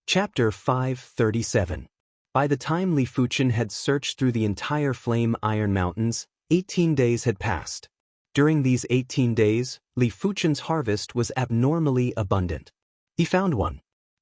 Chapter 537. By the time Li Fuchen had searched through the entire Flame Iron Mountains, 18 days had passed. During these 18 days, Li Fuchen's harvest was abnormally abundant. He found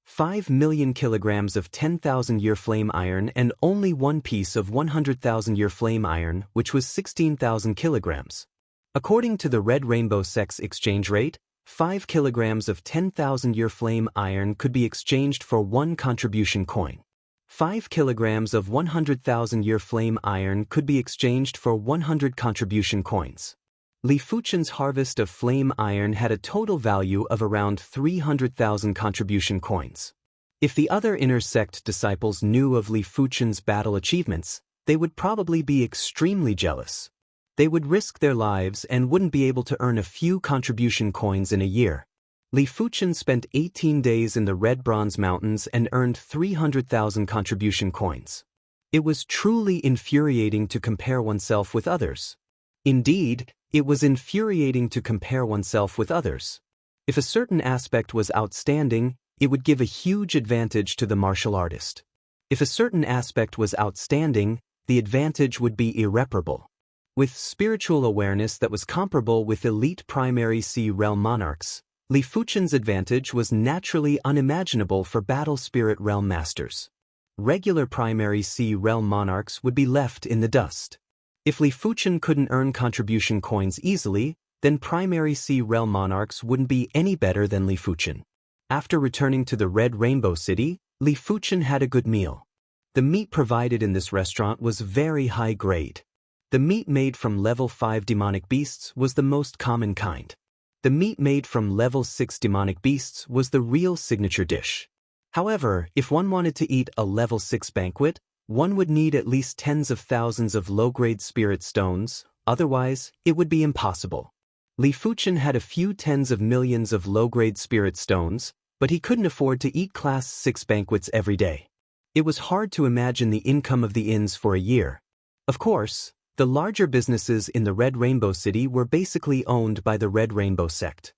5 million kilograms of 10,000-year flame iron and only one piece of 100,000-year flame iron, which was 16,000 kilograms. According to the Red Rainbow Sects exchange rate, 5 kilograms of 10,000-year flame iron could be exchanged for 1 contribution coin. 5 kilograms of 100,000-year flame iron could be exchanged for 100 contribution coins. Li Fuchen's harvest of flame iron had a total value of around 300,000 contribution coins. If the other inner sect disciples knew of Li Fuchen's battle achievements, they would probably be extremely jealous. They would risk their lives and wouldn't be able to earn a few contribution coins in a year. Li Fuchen spent 18 days in the Red Bronze Mountains and earned 300,000 contribution coins. It was truly infuriating to compare oneself with others. Indeed, it was infuriating to compare oneself with others. If a certain aspect was outstanding, it would give a huge advantage to the martial artist. If a certain aspect was outstanding, the advantage would be irreparable. With spiritual awareness that was comparable with elite primary Sea Realm monarchs, Li Fuchen's advantage was naturally unimaginable for Battle Spirit Realm masters. Regular primary Sea Realm monarchs would be left in the dust. If Li Fuchen couldn't earn contribution coins easily, then primary Sea Realm monarchs wouldn't be any better than Li Fuchen. After returning to the Red Rainbow City, Li Fuchen had a good meal. The meat provided in this restaurant was very high grade. The meat made from level 5 demonic beasts was the most common kind. The meat made from level 6 demonic beasts was the real signature dish. However, if one wanted to eat a level 6 banquet, one would need at least tens of thousands of low-grade spirit stones, otherwise, it would be impossible. Li Fuchen had a few tens of millions of low-grade spirit stones, but he couldn't afford to eat class 6 banquets every day. It was hard to imagine the income of the inns for a year. Of course, the larger businesses in the Red Rainbow City were basically owned by the Red Rainbow sect.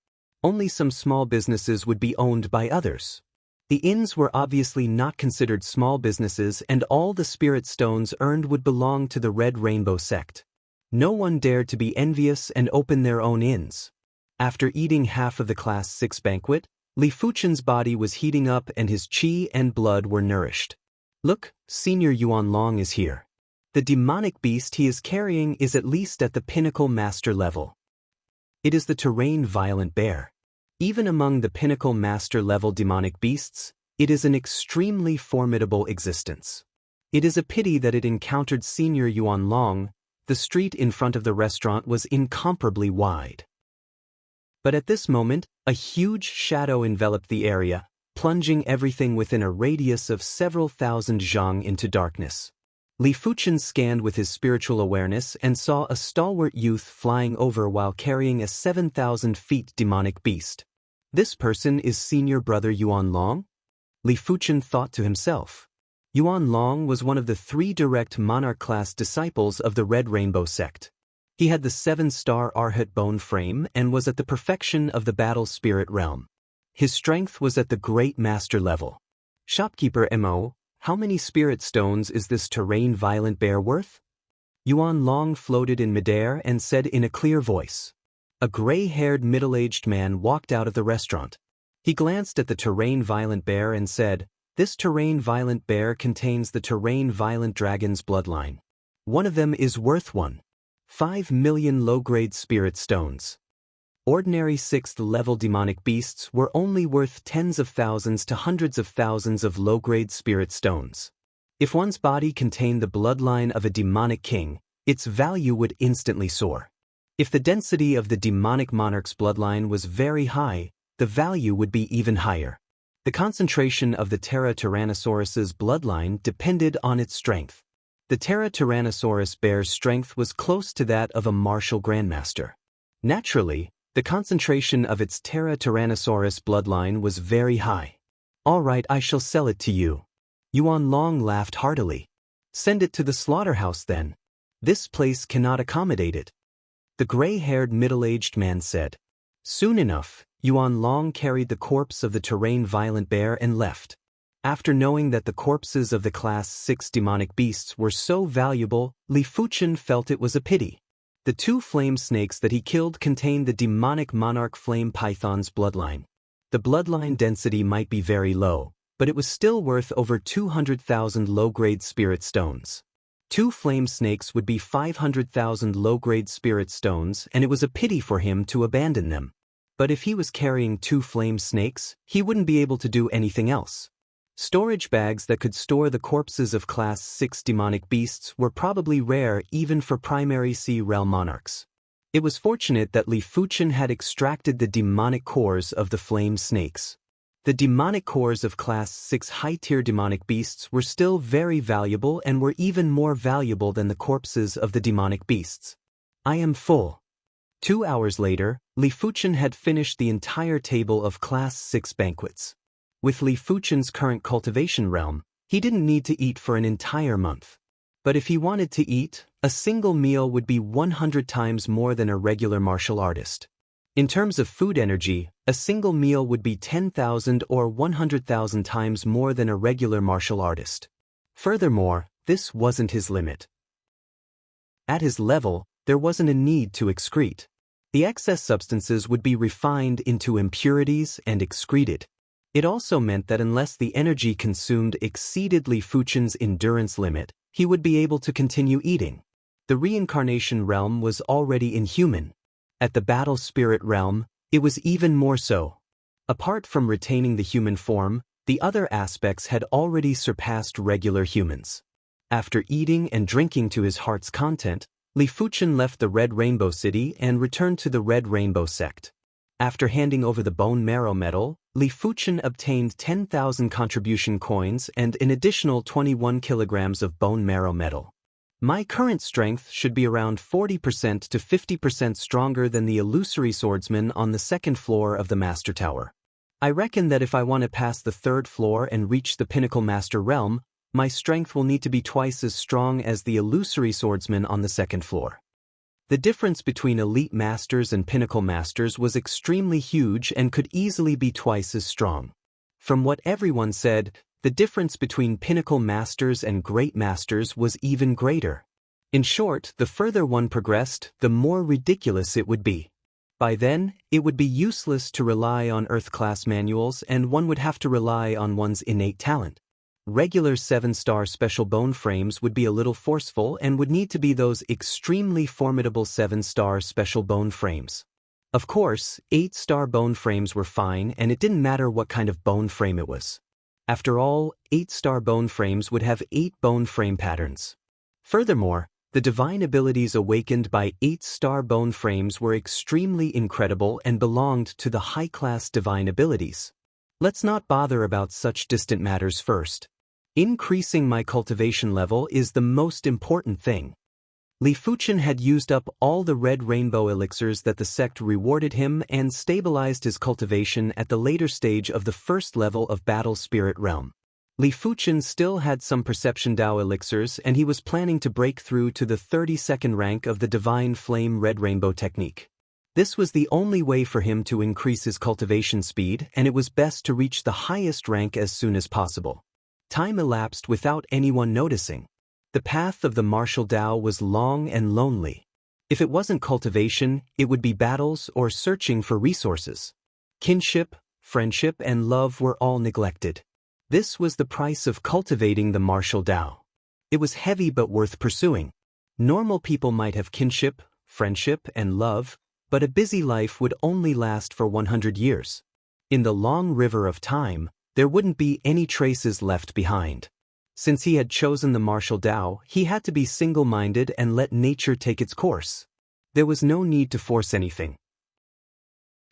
Only some small businesses would be owned by others. The inns were obviously not considered small businesses, and all the spirit stones earned would belong to the Red Rainbow sect. No one dared to be envious and open their own inns. After eating half of the Class 6 banquet, Li Fuchen's body was heating up and his qi and blood were nourished. Look, Senior Yuan Long is here. The demonic beast he is carrying is at least at the pinnacle master level. It is the terrain violent bear. Even among the pinnacle master level demonic beasts, it is an extremely formidable existence. It is a pity that it encountered Senior Yuan Long. The street in front of the restaurant was incomparably wide. But at this moment, a huge shadow enveloped the area, plunging everything within a radius of several thousand zhang into darkness. Li Fuchen scanned with his spiritual awareness and saw a stalwart youth flying over while carrying a 7,000 feet demonic beast. This person is Senior Brother Yuan Long? Li Fuchen thought to himself. Yuan Long was one of the 3 direct monarch-class disciples of the Red Rainbow sect. He had the 7-star Arhat bone frame and was at the perfection of the battle spirit realm. His strength was at the great master level. Shopkeeper Mo, how many spirit stones is this terrain violent bear worth? Yuan Long floated in midair and said in a clear voice. A gray-haired middle-aged man walked out of the restaurant. He glanced at the terrain violent bear and said, "This terrain violent bear contains the terrain violent dragon's bloodline. One of them is worth 5 million low-grade spirit stones. Ordinary 6th-level demonic beasts were only worth tens of thousands to hundreds of thousands of low-grade spirit stones. If one's body contained the bloodline of a demonic king, its value would instantly soar. If the density of the demonic monarch's bloodline was very high, the value would be even higher. The concentration of the Terra Tyrannosaurus's bloodline depended on its strength. The Terra Tyrannosaurus bear's strength was close to that of a martial grandmaster. Naturally, the concentration of its Terra Tyrannosaurus bloodline was very high. All right, I shall sell it to you. Yuan Long laughed heartily. Send it to the slaughterhouse then. This place cannot accommodate it. The gray-haired middle-aged man said. Soon enough, Yuan Long carried the corpse of the terrain violent bear and left. After knowing that the corpses of the Class 6 demonic beasts were so valuable, Li Fuchen felt it was a pity. The 2 flame snakes that he killed contained the demonic monarch flame python's bloodline. The bloodline density might be very low, but it was still worth over 200,000 low-grade spirit stones. 2 flame snakes would be 500,000 low-grade spirit stones, and it was a pity for him to abandon them. But if he was carrying 2 flame snakes, he wouldn't be able to do anything else. Storage bags that could store the corpses of Class 6 demonic beasts were probably rare even for primary Sea realm monarchs. It was fortunate that Li Fuchen had extracted the demonic cores of the flame snakes. The demonic cores of Class 6 high-tier demonic beasts were still very valuable and were even more valuable than the corpses of the demonic beasts. I am full. 2 hours later, Li Fuchen had finished the entire table of Class 6 banquets. With Li Fuchen's current cultivation realm, he didn't need to eat for an entire month. But if he wanted to eat, a single meal would be 100 times more than a regular martial artist. In terms of food energy, a single meal would be 10,000 or 100,000 times more than a regular martial artist. Furthermore, this wasn't his limit. At his level, there wasn't a need to excrete. The excess substances would be refined into impurities and excreted. It also meant that unless the energy consumed exceeded Li Fuchen's endurance limit, he would be able to continue eating. The Reincarnation realm was already inhuman. At the Battle Spirit realm, it was even more so. Apart from retaining the human form, the other aspects had already surpassed regular humans. After eating and drinking to his heart's content, Li Fuchen left the Red Rainbow City and returned to the Red Rainbow sect. After handing over the bone marrow metal, Li Fuchen obtained 10,000 contribution coins and an additional 21 kilograms of bone marrow metal. My current strength should be around 40% to 50% stronger than the illusory swordsman on the 2nd floor of the Master Tower. I reckon that if I want to pass the 3rd floor and reach the Pinnacle Master realm, my strength will need to be twice as strong as the illusory swordsman on the 2nd floor. The difference between elite masters and pinnacle masters was extremely huge and could easily be twice as strong. From what everyone said, the difference between pinnacle masters and great masters was even greater. In short, the further one progressed, the more ridiculous it would be. By then, it would be useless to rely on Earth-class manuals and one would have to rely on one's innate talent. Regular 7-star special bone frames would be a little forceful and would need to be those extremely formidable 7-star special bone frames. Of course, 8-star bone frames were fine and it didn't matter what kind of bone frame it was. After all, 8-star bone frames would have 8 bone frame patterns. Furthermore, the divine abilities awakened by 8-star bone frames were extremely incredible and belonged to the high-class divine abilities. Let's not bother about such distant matters first. Increasing my cultivation level is the most important thing. Li Fuchen had used up all the red rainbow elixirs that the sect rewarded him and stabilized his cultivation at the later stage of the 1st level of Battle Spirit realm. Li Fuchen still had some Perception Dao elixirs and he was planning to break through to the 32nd rank of the Divine Flame Red Rainbow technique. This was the only way for him to increase his cultivation speed and it was best to reach the highest rank as soon as possible. Time elapsed without anyone noticing. The path of the martial Dao was long and lonely. If it wasn't cultivation, it would be battles or searching for resources. Kinship, friendship, and love were all neglected. This was the price of cultivating the martial Dao. It was heavy but worth pursuing. Normal people might have kinship, friendship, and love, but a busy life would only last for 100 years. In the long river of time, there wouldn't be any traces left behind. Since he had chosen the martial Dao, he had to be single-minded and let nature take its course. There was no need to force anything.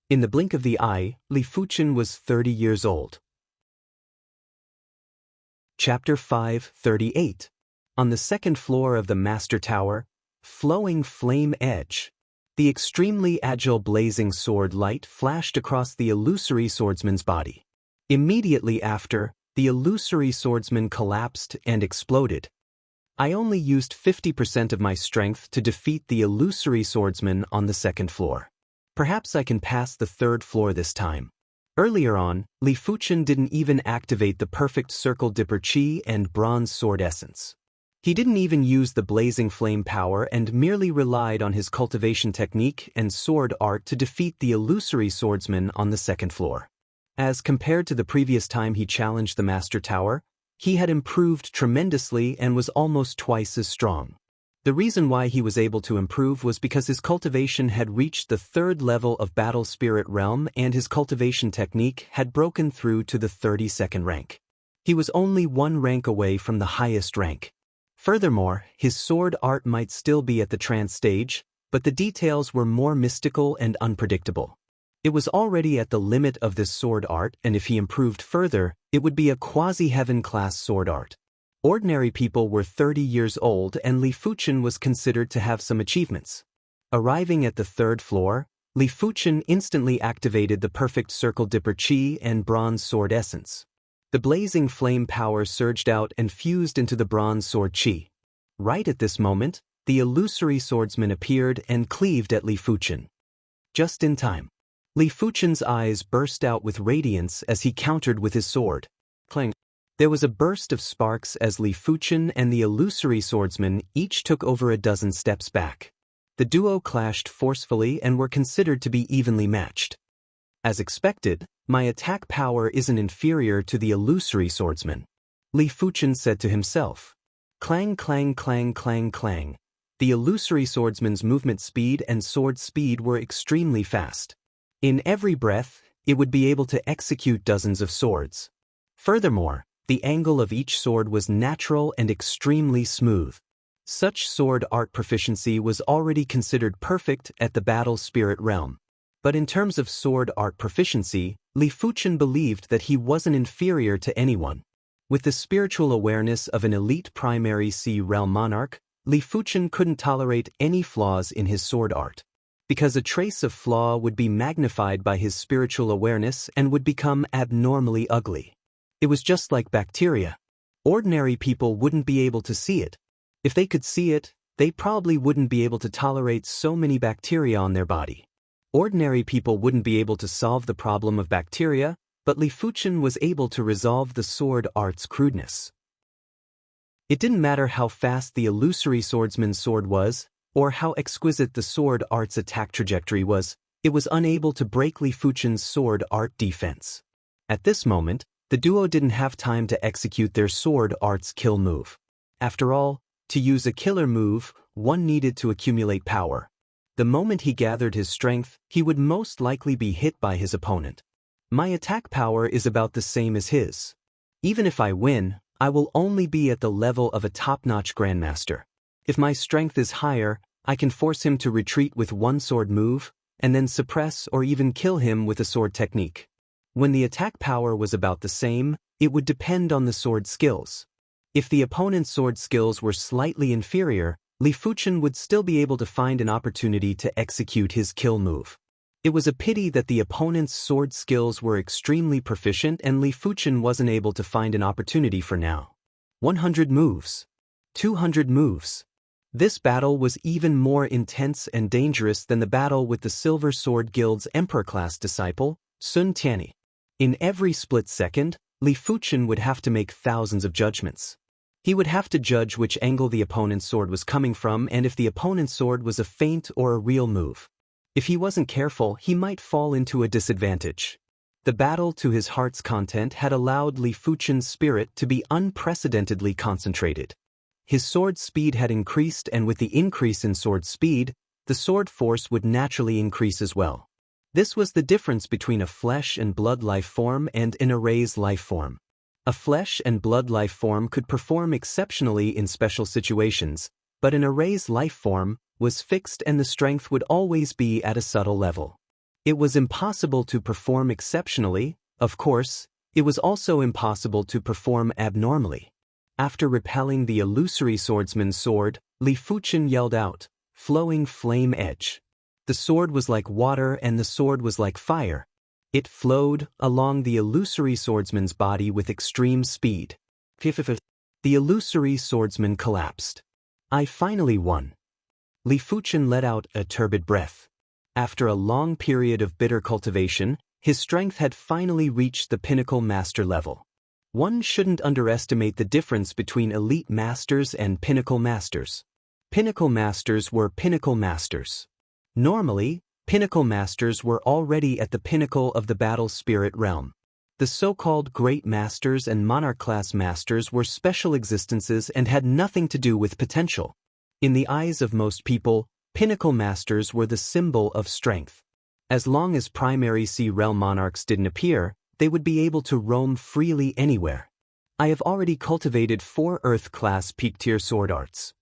In the blink of the eye, Li Fuchen was 30 years old. Chapter 538. On the 2nd floor of the Master Tower, flowing flame edge. The extremely agile blazing sword light flashed across the illusory swordsman's body. Immediately after, the illusory swordsman collapsed and exploded. I only used 50% of my strength to defeat the illusory swordsman on the 2nd floor. Perhaps I can pass the 3rd floor this time. Earlier on, Li Fuchen didn't even activate the perfect circle dipper chi and bronze sword essence. He didn't even use the blazing flame power and merely relied on his cultivation technique and sword art to defeat the illusory swordsman on the second floor. As compared to the previous time he challenged the Master Tower, he had improved tremendously and was almost twice as strong. The reason why he was able to improve was because his cultivation had reached the third level of Battle Spirit Realm and his cultivation technique had broken through to the 32nd rank. He was only one rank away from the highest rank. Furthermore, his sword art might still be at the trance stage, but the details were more mystical and unpredictable. It was already at the limit of this sword art, and if he improved further, it would be a quasi-heaven class sword art. Ordinary people were 30 years old and Li Fuchen was considered to have some achievements. Arriving at the third floor, Li Fuchen instantly activated the perfect circle dipper chi and bronze sword essence. The blazing flame power surged out and fused into the bronze sword chi. Right at this moment, the illusory swordsman appeared and cleaved at Li Fuchen. Just in time. Li Fuchen's eyes burst out with radiance as he countered with his sword. Clang. There was a burst of sparks as Li Fuchen and the illusory swordsman each took over a dozen steps back. The duo clashed forcefully and were considered to be evenly matched. As expected, my attack power isn't inferior to the illusory swordsman, Li Fuchen said to himself. Clang clang clang clang clang. The illusory swordsman's movement speed and sword speed were extremely fast. In every breath, it would be able to execute dozens of swords. Furthermore, the angle of each sword was natural and extremely smooth. Such sword art proficiency was already considered perfect at the Battle Spirit Realm. But in terms of sword art proficiency, Li Fuchen believed that he wasn't inferior to anyone. With the spiritual awareness of an elite primary sea realm monarch, Li Fuchen couldn't tolerate any flaws in his sword art. Because a trace of flaw would be magnified by his spiritual awareness and would become abnormally ugly. It was just like bacteria. Ordinary people wouldn't be able to see it. If they could see it, they probably wouldn't be able to tolerate so many bacteria on their body. Ordinary people wouldn't be able to solve the problem of bacteria, but Li Fuchen was able to resolve the sword art's crudeness. It didn't matter how fast the illusory swordsman's sword was, or how exquisite the sword art's attack trajectory was, it was unable to break Li Fuchen's sword art defense. At this moment, the duo didn't have time to execute their sword art's kill move. After all, to use a killer move, one needed to accumulate power. The moment he gathered his strength, he would most likely be hit by his opponent. My attack power is about the same as his. Even if I win, I will only be at the level of a top-notch grandmaster. If my strength is higher, I can force him to retreat with one sword move, and then suppress or even kill him with a sword technique. When the attack power was about the same, it would depend on the sword skills. If the opponent's sword skills were slightly inferior, Li Fuchen would still be able to find an opportunity to execute his kill move. It was a pity that the opponent's sword skills were extremely proficient and Li Fuchen wasn't able to find an opportunity for now. 100 moves. 200 moves. This battle was even more intense and dangerous than the battle with the Silver Sword Guild's Emperor-class disciple, Sun Tianyi. In every split second, Li Fuchen would have to make thousands of judgments. He would have to judge which angle the opponent's sword was coming from and if the opponent's sword was a feint or a real move. If he wasn't careful, he might fall into a disadvantage. The battle to his heart's content had allowed Li Fuchen's spirit to be unprecedentedly concentrated. His sword speed had increased, and with the increase in sword speed, the sword force would naturally increase as well. This was the difference between a flesh and blood life form and an erased life form. A flesh and blood life form could perform exceptionally in special situations, but an erased life form was fixed and the strength would always be at a subtle level. It was impossible to perform exceptionally, of course, it was also impossible to perform abnormally. After repelling the illusory swordsman's sword, Li Fuchen yelled out, "Flowing flame edge." The sword was like water and the sword was like fire. It flowed along the illusory swordsman's body with extreme speed. The illusory swordsman collapsed. I finally won. Li Fuchen let out a turbid breath. After a long period of bitter cultivation, His strength had finally reached the pinnacle master level. One shouldn't underestimate the difference between elite masters and pinnacle masters. Pinnacle masters were pinnacle masters. Normally, pinnacle masters were already at the pinnacle of the battle spirit realm. The so-called great masters and monarch-class masters were special existences and had nothing to do with potential. In the eyes of most people, pinnacle masters were the symbol of strength. As long as primary sea realm monarchs didn't appear, they would be able to roam freely anywhere. I have already cultivated 4 Earth-class peak-tier sword arts.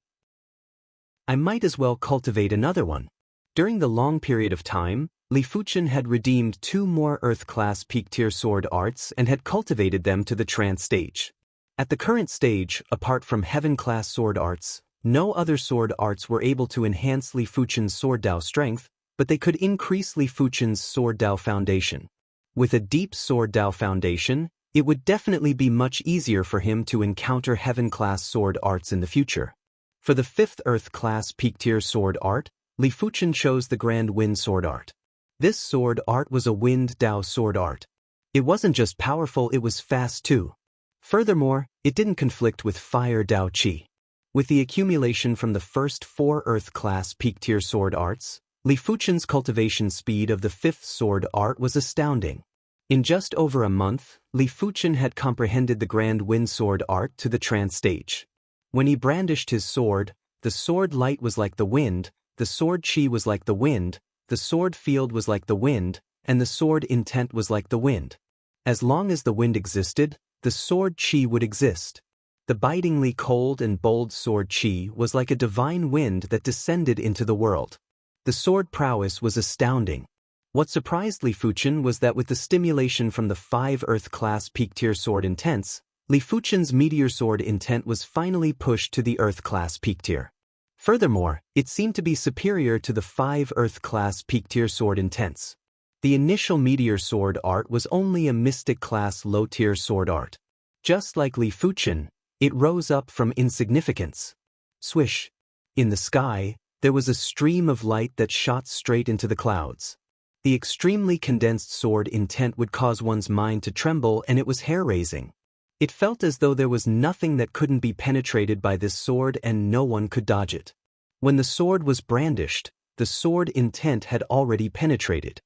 I might as well cultivate another one. During the long period of time, Li Fuchen had redeemed 2 more Earth-class peak-tier sword arts and had cultivated them to the trance stage. At the current stage, apart from Heaven-class sword arts, no other sword arts were able to enhance Li Fuchen's sword Dao strength, but they could increase Li Fuchen's sword Dao foundation. With a deep sword Dao foundation, it would definitely be much easier for him to encounter Heaven-class sword arts in the future. For the 5th Earth-class peak-tier sword art, Li Fuchen chose the Grand Wind sword art. This sword art was a Wind Dao sword art. It wasn't just powerful, it was fast too. Furthermore, it didn't conflict with Fire Dao Qi. With the accumulation from the first 4 Earth-class peak-tier sword arts, Li Fuchen's cultivation speed of the 5th sword art was astounding. In just over a month, Li Fuchen had comprehended the Grand Wind sword art to the trance stage. When he brandished his sword, the sword light was like the wind, the sword qi was like the wind, the sword field was like the wind, and the sword intent was like the wind. As long as the wind existed, the sword qi would exist. The bitingly cold and bold sword qi was like a divine wind that descended into the world. The sword prowess was astounding. What surprised Li Fuchen was that with the stimulation from the 5 Earth-class peak-tier sword intents, Li Fuchen's meteor sword intent was finally pushed to the Earth-class peak-tier. Furthermore, it seemed to be superior to the 5 Earth-class peak-tier sword intents. The initial meteor sword art was only a mystic-class low-tier sword art. Just like Li Fuchen, it rose up from insignificance. Swish! In the sky, there was a stream of light that shot straight into the clouds. The extremely condensed sword intent would cause one's mind to tremble, and it was hair-raising. It felt as though there was nothing that couldn't be penetrated by this sword and no one could dodge it. When the sword was brandished, the sword intent had already penetrated.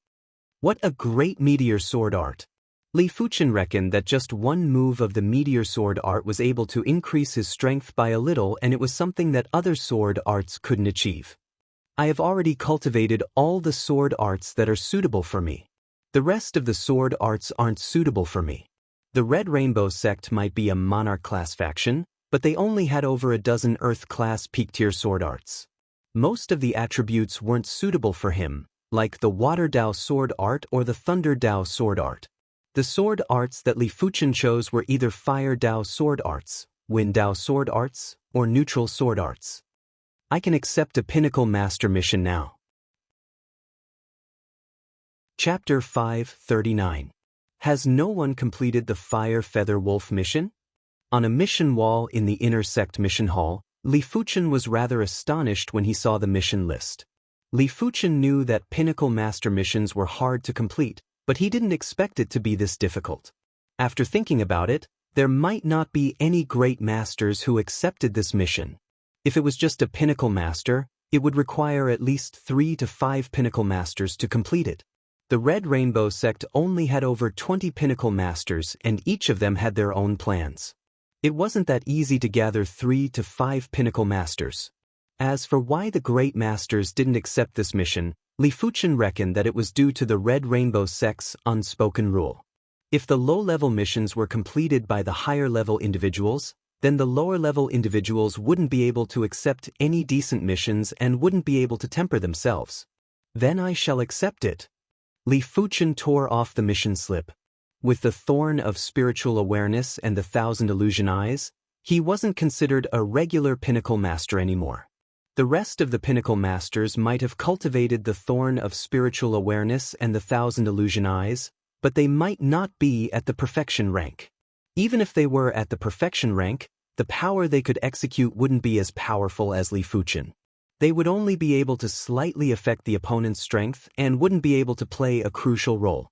What a great meteor sword art! Li Fuchen reckoned that just one move of the meteor sword art was able to increase his strength by a little, and it was something that other sword arts couldn't achieve. I have already cultivated all the sword arts that are suitable for me. The rest of the sword arts aren't suitable for me. The Red Rainbow sect might be a monarch-class faction, but they only had over a dozen Earth-class peak-tier sword arts. Most of the attributes weren't suitable for him, like the Water Dao sword art or the Thunder Dao sword art. The sword arts that Li Fuchen chose were either Fire Dao sword arts, Wind Dao sword arts, or Neutral sword arts. I can accept a Pinnacle Master mission now. Chapter 539. Has no one completed the Fire Feather Wolf mission? On a mission wall in the inner sect mission hall, Li Fuchen was rather astonished when he saw the mission list. Li Fuchen knew that Pinnacle Master missions were hard to complete, but he didn't expect it to be this difficult. After thinking about it, there might not be any great masters who accepted this mission. If it was just a Pinnacle Master, it would require at least 3 to 5 Pinnacle Masters to complete it. The Red Rainbow sect only had over 20 Pinnacle Masters, and each of them had their own plans. It wasn't that easy to gather 3 to 5 Pinnacle Masters. As for why the Great Masters didn't accept this mission, Li Fuchen reckoned that it was due to the Red Rainbow sect's unspoken rule. If the low-level missions were completed by the higher-level individuals, then the lower-level individuals wouldn't be able to accept any decent missions and wouldn't be able to temper themselves. Then I shall accept it. Li Fuchen tore off the mission slip. With the Thorn of Spiritual Awareness and the 1,000 Illusion Eyes, he wasn't considered a regular Pinnacle Master anymore. The rest of the Pinnacle Masters might have cultivated the Thorn of Spiritual Awareness and the 1,000 Illusion Eyes, but they might not be at the Perfection rank. Even if they were at the Perfection rank, the power they could execute wouldn't be as powerful as Li Fuchen. They would only be able to slightly affect the opponent's strength and wouldn't be able to play a crucial role.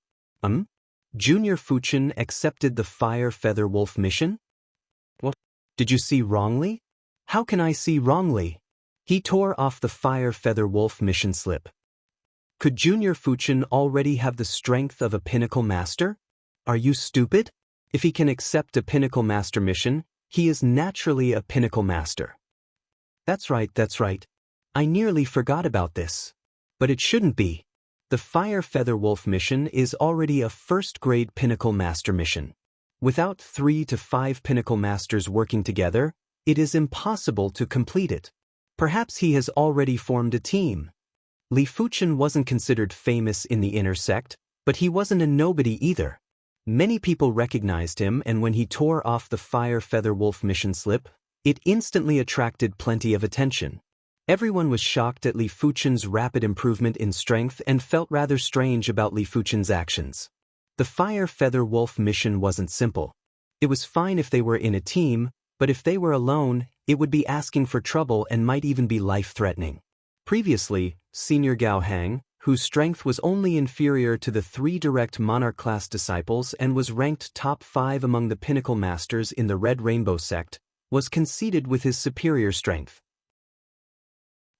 Junior Fuchin accepted the Fire Feather Wolf mission? What? Did you see wrongly? How can I see wrongly? He tore off the Fire Feather Wolf mission slip. Could Junior Fuchin already have the strength of a Pinnacle Master? Are you stupid? If he can accept a Pinnacle Master mission, he is naturally a Pinnacle Master. That's right. I nearly forgot about this. But it shouldn't be. The Fire Feather Wolf mission is already a first-grade Pinnacle Master mission. Without 3 to 5 Pinnacle Masters working together, it is impossible to complete it. Perhaps he has already formed a team. Li Fuchin wasn't considered famous in the inner sect, but he wasn't a nobody either. Many people recognized him, and when he tore off the Fire Feather Wolf mission slip, it instantly attracted plenty of attention. Everyone was shocked at Li Fuchin's rapid improvement in strength and felt rather strange about Li Fuchin's actions. The Fire Feather Wolf mission wasn't simple. It was fine if they were in a team, but if they were alone, it would be asking for trouble and might even be life-threatening. Previously, Senior Gao Hang, whose strength was only inferior to the 3 direct Monarch-class disciples and was ranked top 5 among the Pinnacle Masters in the Red Rainbow sect, was conceited with his superior strength.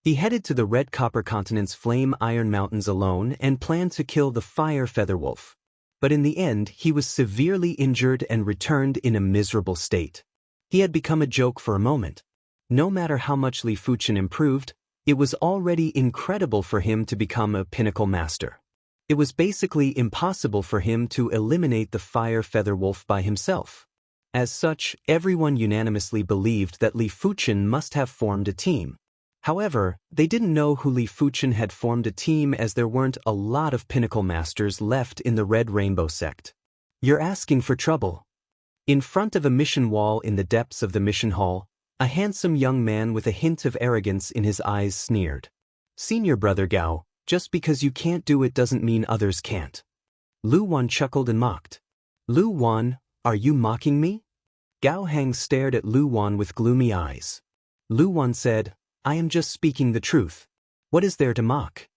He headed to the Red Copper Continent's Flame Iron Mountains alone and planned to kill the Fire Feather Wolf. But in the end, he was severely injured and returned in a miserable state. He had become a joke for a moment. No matter how much Li Fuchin improved, it was already incredible for him to become a Pinnacle Master. It was basically impossible for him to eliminate the Fire Feather Wolf by himself. As such, everyone unanimously believed that Li Fuchin must have formed a team. However, they didn't know who Li Fuchin had formed a team, as there weren't a lot of Pinnacle Masters left in the Red Rainbow sect. You're asking for trouble. In front of a mission wall in the depths of the mission hall, a handsome young man with a hint of arrogance in his eyes sneered. Senior Brother Gao, just because you can't do it doesn't mean others can't. Lu Wan chuckled and mocked. Lu Wan, are you mocking me? Gao Hang stared at Lu Wan with gloomy eyes. Lu Wan said, I am just speaking the truth. What is there to mock?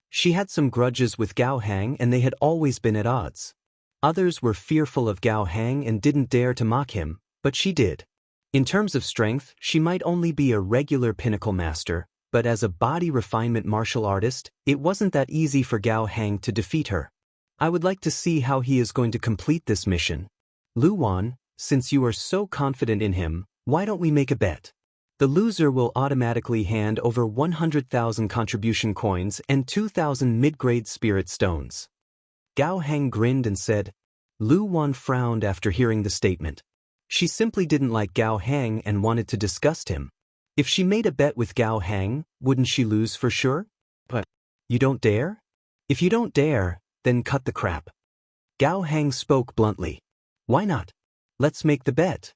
She had some grudges with Gao Hang and they had always been at odds. Others were fearful of Gao Hang and didn't dare to mock him, but she did. In terms of strength, she might only be a regular Pinnacle Master, but as a body refinement martial artist, it wasn't that easy for Gao Hang to defeat her. I would like to see how he is going to complete this mission. Lu Wan, since you are so confident in him, why don't we make a bet? The loser will automatically hand over 100,000 contribution coins and 2,000 mid-grade spirit stones. Gao Hang grinned and said. Lu Wan frowned after hearing the statement. She simply didn't like Gao Hang and wanted to disgust him. If she made a bet with Gao Hang, wouldn't she lose for sure? But you don't dare? If you don't dare, then cut the crap. Gao Hang spoke bluntly. Why not? Let's make the bet.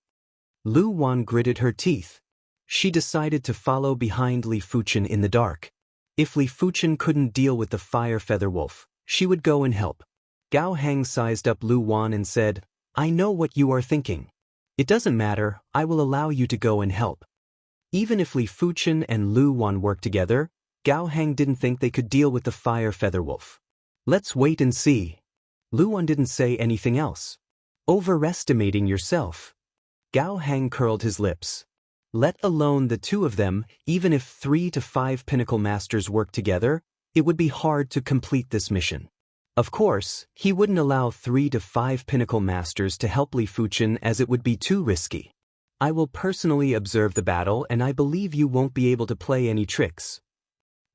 Lu Wan gritted her teeth. She decided to follow behind Li Fuchin in the dark. If Li Fuchin couldn't deal with the Fire Feather Wolf, she would go and help. Gao Hang sized up Lu Wan and said, I know what you are thinking. It doesn't matter, I will allow you to go and help. Even if Li Fuchin and Lu Wan worked together, Gao Hang didn't think they could deal with the Fire Feather Wolf. Let's wait and see. Lu Wan didn't say anything else. Overestimating yourself. Gao Hang curled his lips. Let alone the two of them, even if 3 to 5 Pinnacle Masters worked together, it would be hard to complete this mission. Of course, he wouldn't allow 3 to 5 Pinnacle Masters to help Li Fuchin, as it would be too risky. I will personally observe the battle and I believe you won't be able to play any tricks.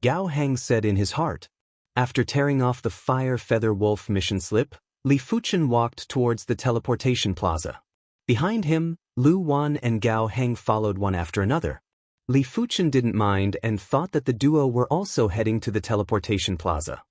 Gao Hang said in his heart. After tearing off the Fire Feather Wolf mission slip, Li Fuchin walked towards the teleportation plaza. Behind him, Lu Wan and Gao Hang followed one after another. Li Fuchin didn't mind and thought that the duo were also heading to the teleportation plaza.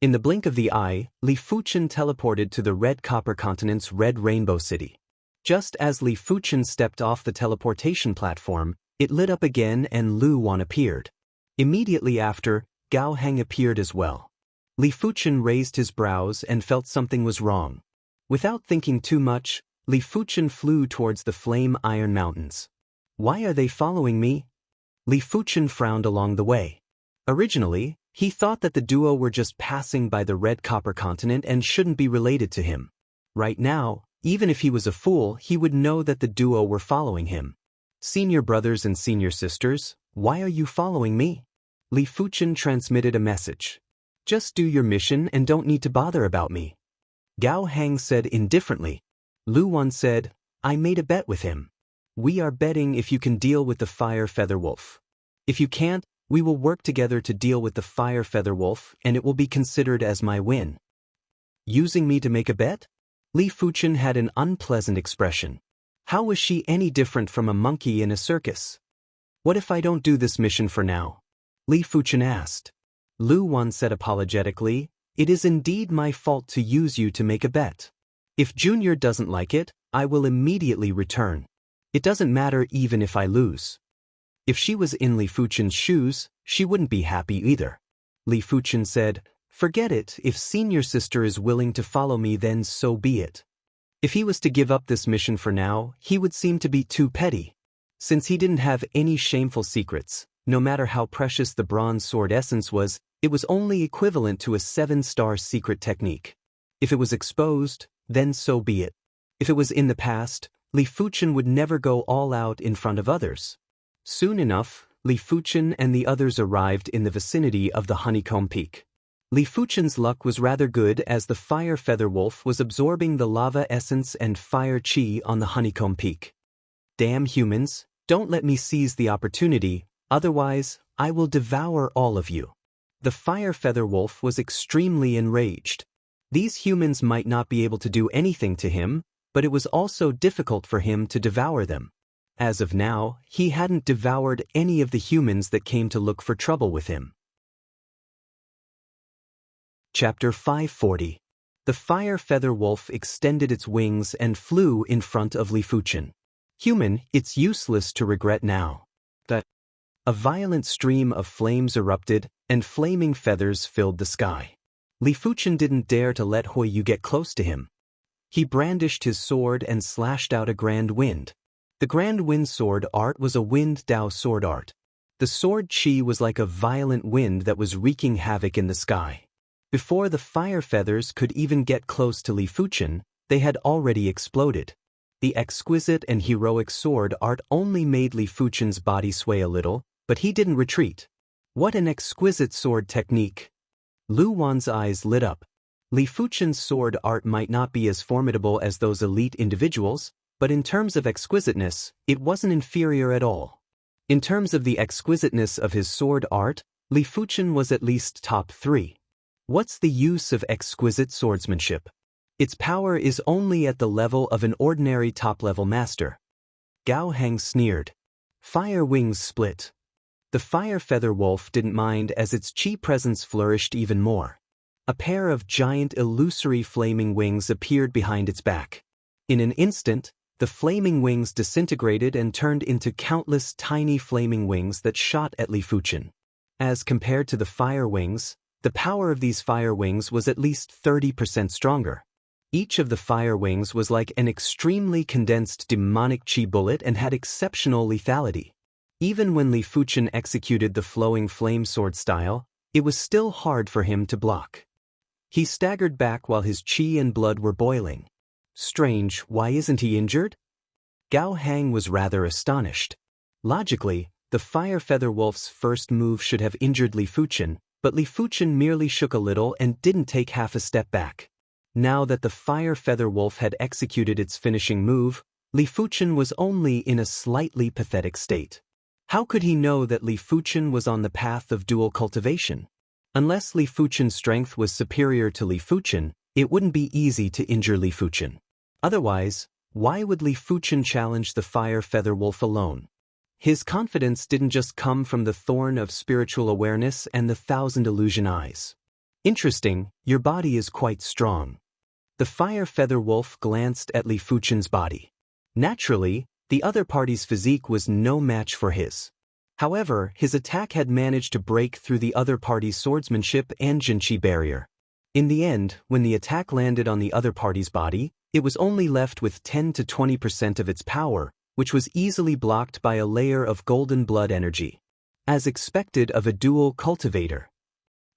In the blink of the eye, Li Fuchin teleported to the Red Copper Continent's Red Rainbow City. Just as Li Fuchin stepped off the teleportation platform, it lit up again and Lu Wan appeared. Immediately after, Gao Hang appeared as well. Li Fuchin raised his brows and felt something was wrong. Without thinking too much, Li Fuchin flew towards the Flame Iron Mountains. Why are they following me? Li Fuchin frowned along the way. Originally, He thought that the duo were just passing by the red copper continent and shouldn't be related to him. Right now, even if he was a fool, he would know that the duo were following him. Senior brothers and senior sisters, why are you following me? Li Fuchen transmitted a message. Just do your mission and don't need to bother about me. Gao Hang said indifferently. Lu Wan said, I made a bet with him. We are betting if you can deal with the fire feather wolf. If you can't, we will work together to deal with the fire feather wolf and it will be considered as my win. Using me to make a bet? Li Fuchen had an unpleasant expression. How was she any different from a monkey in a circus? What if I don't do this mission for now? Li Fuchen asked. Lu Wan said apologetically, it is indeed my fault to use you to make a bet. If Junior doesn't like it, I will immediately return. It doesn't matter even if I lose. If she was in Li Fuchen's shoes, she wouldn't be happy either. Li Fuchen said, forget it, if senior sister is willing to follow me then so be it. If he was to give up this mission for now, he would seem to be too petty. Since he didn't have any shameful secrets, no matter how precious the bronze sword essence was, it was only equivalent to a 7-star secret technique. If it was exposed, then so be it. If it was in the past, Li Fuchen would never go all out in front of others. Soon enough, Li Fuchen and the others arrived in the vicinity of the Honeycomb Peak. Li Fuchen's luck was rather good as the fire feather wolf was absorbing the lava essence and fire chi on the Honeycomb Peak. Damn humans, don't let me seize the opportunity, otherwise, I will devour all of you. The fire feather wolf was extremely enraged. These humans might not be able to do anything to him, but it was also difficult for him to devour them. As of now, he hadn't devoured any of the humans that came to look for trouble with him. Chapter 540. The fire feather wolf extended its wings and flew in front of Li Fuchen. Human, it's useless to regret now. A violent stream of flames erupted, and flaming feathers filled the sky. Li Fuchen didn't dare to let Huiyu get close to him. He brandished his sword and slashed out a grand wind. The grand wind sword art was a wind Dao sword art. The sword chi was like a violent wind that was wreaking havoc in the sky. Before the fire feathers could even get close to Li Fuchen, they had already exploded. The exquisite and heroic sword art only made Li Fuchen's body sway a little, but he didn't retreat. What an exquisite sword technique! Lu Wan's eyes lit up. Li Fuchen's sword art might not be as formidable as those elite individuals, but in terms of exquisiteness, it wasn't inferior at all. In terms of the exquisiteness of his sword art, Li Fuchen was at least top 3. What's the use of exquisite swordsmanship? Its power is only at the level of an ordinary top-level master. Gao Hang sneered. Fire wings split. The fire feather wolf didn't mind as its chi presence flourished even more. A pair of giant illusory flaming wings appeared behind its back. In an instant, the flaming wings disintegrated and turned into countless tiny flaming wings that shot at Li Fuchen. As compared to the fire wings, the power of these fire wings was at least 30% stronger. Each of the fire wings was like an extremely condensed demonic chi bullet and had exceptional lethality. Even when Li Fuchen executed the flowing flame sword style, it was still hard for him to block. He staggered back while his chi and blood were boiling. Strange, why isn't he injured? Gao Hang was rather astonished. Logically, the fire feather wolf's first move should have injured Li Fuchen, but Li Fuchen merely shook a little and didn't take half a step back. Now that the fire feather wolf had executed its finishing move, Li Fuchen was only in a slightly pathetic state. How could he know that Li Fuchen was on the path of dual cultivation? Unless Li Fuchen's strength was superior to Li Fuchen, it wouldn't be easy to injure Li Fuchen. Otherwise, why would Li Fuchen challenge the fire feather wolf alone? His confidence didn't just come from the thorn of spiritual awareness and the 1,000 illusion eyes. Interesting, your body is quite strong. The fire feather wolf glanced at Li Fuchen's body. Naturally, the other party's physique was no match for his. However, his attack had managed to break through the other party's swordsmanship and jinchi barrier. In the end, when the attack landed on the other party's body, it was only left with 10 to 20% of its power, which was easily blocked by a layer of golden blood energy. As expected of a dual cultivator.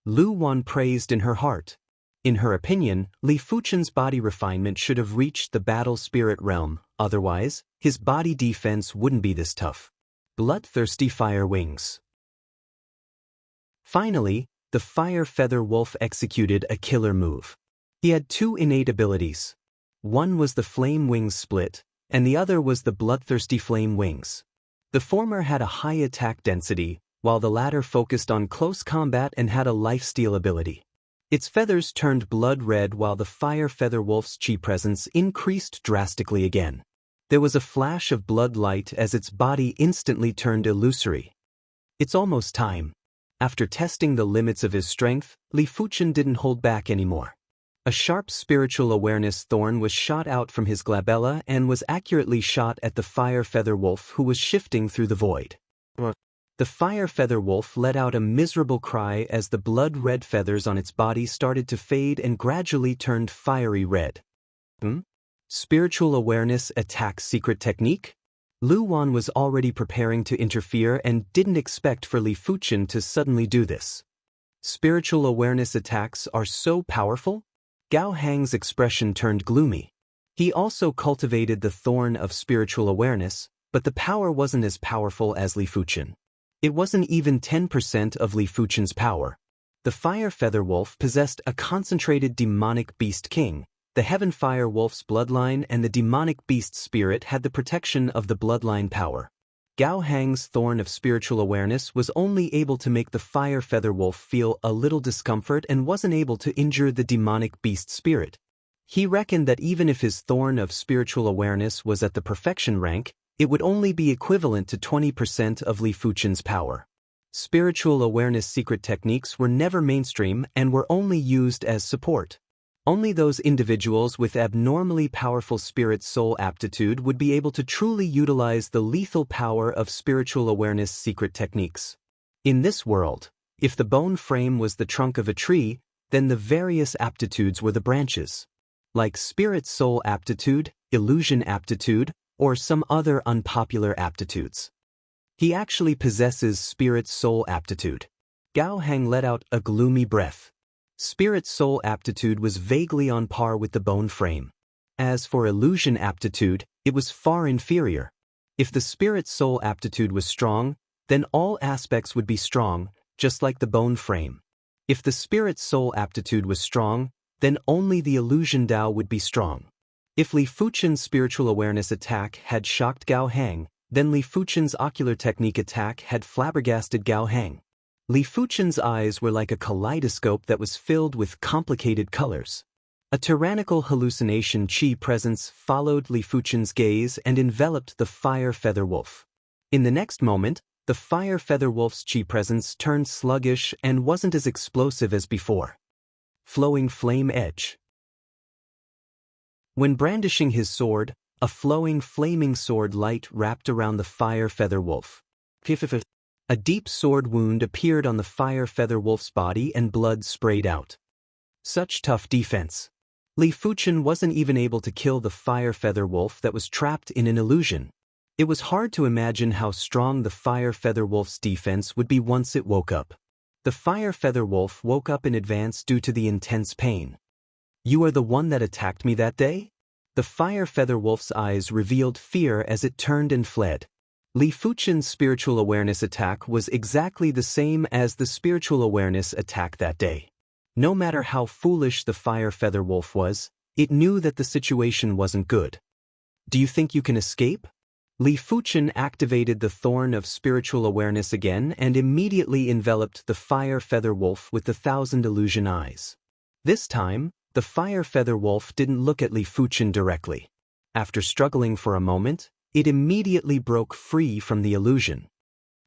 Lu Wan praised in her heart. In her opinion, Li Fuchen's body refinement should have reached the battle spirit realm, otherwise, his body defense wouldn't be this tough. Bloodthirsty fire wings. Finally, the fire feather wolf executed a killer move. He had two innate abilities. One was the flame wings split, and the other was the bloodthirsty flame wings. The former had a high attack density, while the latter focused on close combat and had a lifesteal ability. Its feathers turned blood red while the fire feather wolf's chi presence increased drastically again. There was a flash of blood light as its body instantly turned illusory. It's almost time. After testing the limits of his strength, Li Fuchen didn't hold back anymore. A sharp spiritual awareness thorn was shot out from his glabella and was accurately shot at the fire feather wolf who was shifting through the void. The fire feather wolf let out a miserable cry as the blood-red feathers on its body started to fade and gradually turned fiery red. Spiritual awareness attack secret technique? Lu Wan was already preparing to interfere and didn't expect for Li Fuchen to suddenly do this. Spiritual awareness attacks are so powerful? Gao Hang's expression turned gloomy. He also cultivated the thorn of spiritual awareness, but the power wasn't as powerful as Li Fuchen. It wasn't even 10% of Li Fuchen's power. The fire feather wolf possessed a concentrated demonic beast king. The heaven fire wolf's bloodline and the demonic beast spirit had the protection of the bloodline power. Gao Hang's thorn of spiritual awareness was only able to make the fire feather wolf feel a little discomfort and wasn't able to injure the demonic beast spirit. He reckoned that even if his thorn of spiritual awareness was at the perfection rank, it would only be equivalent to 20% of Li Fuchen's power. Spiritual awareness secret techniques were never mainstream and were only used as support. Only those individuals with abnormally powerful spirit soul aptitude would be able to truly utilize the lethal power of spiritual awareness secret techniques. In this world, if the bone frame was the trunk of a tree, then the various aptitudes were the branches. Like spirit soul aptitude, illusion aptitude, or some other unpopular aptitudes. He actually possesses spirit soul aptitude. Gao Hang let out a gloomy breath. Spirit soul aptitude was vaguely on par with the bone frame. As for illusion aptitude, it was far inferior. If the spirit soul aptitude was strong, then all aspects would be strong, just like the bone frame. If the spirit soul aptitude was strong, then only the illusion Dao would be strong. If Li Fuchen's spiritual awareness attack had shocked Gao Hang, then Li Fuchen's ocular technique attack had flabbergasted Gao Hang. Li Fuchen's eyes were like a kaleidoscope that was filled with complicated colors. A tyrannical hallucination chi presence followed Li Fuchen's gaze and enveloped the fire feather wolf. In the next moment, the fire feather wolf's chi presence turned sluggish and wasn't as explosive as before. Flowing flame edge. When brandishing his sword, a flowing flaming sword light wrapped around the fire feather wolf. A deep sword wound appeared on the fire feather wolf's body and blood sprayed out. Such tough defense. Li Fuchen wasn't even able to kill the fire feather wolf that was trapped in an illusion. It was hard to imagine how strong the fire feather wolf's defense would be once it woke up. The fire feather wolf woke up in advance due to the intense pain. "You are the one that attacked me that day?" The fire feather wolf's eyes revealed fear as it turned and fled. Li Fuchen's spiritual awareness attack was exactly the same as the spiritual awareness attack that day. No matter how foolish the fire feather wolf was, it knew that the situation wasn't good. "Do you think you can escape?" Li Fuchen activated the thorn of spiritual awareness again and immediately enveloped the fire feather wolf with the 1,000 illusion eyes. This time, the fire feather wolf didn't look at Li Fuchen directly. After struggling for a moment, it immediately broke free from the illusion.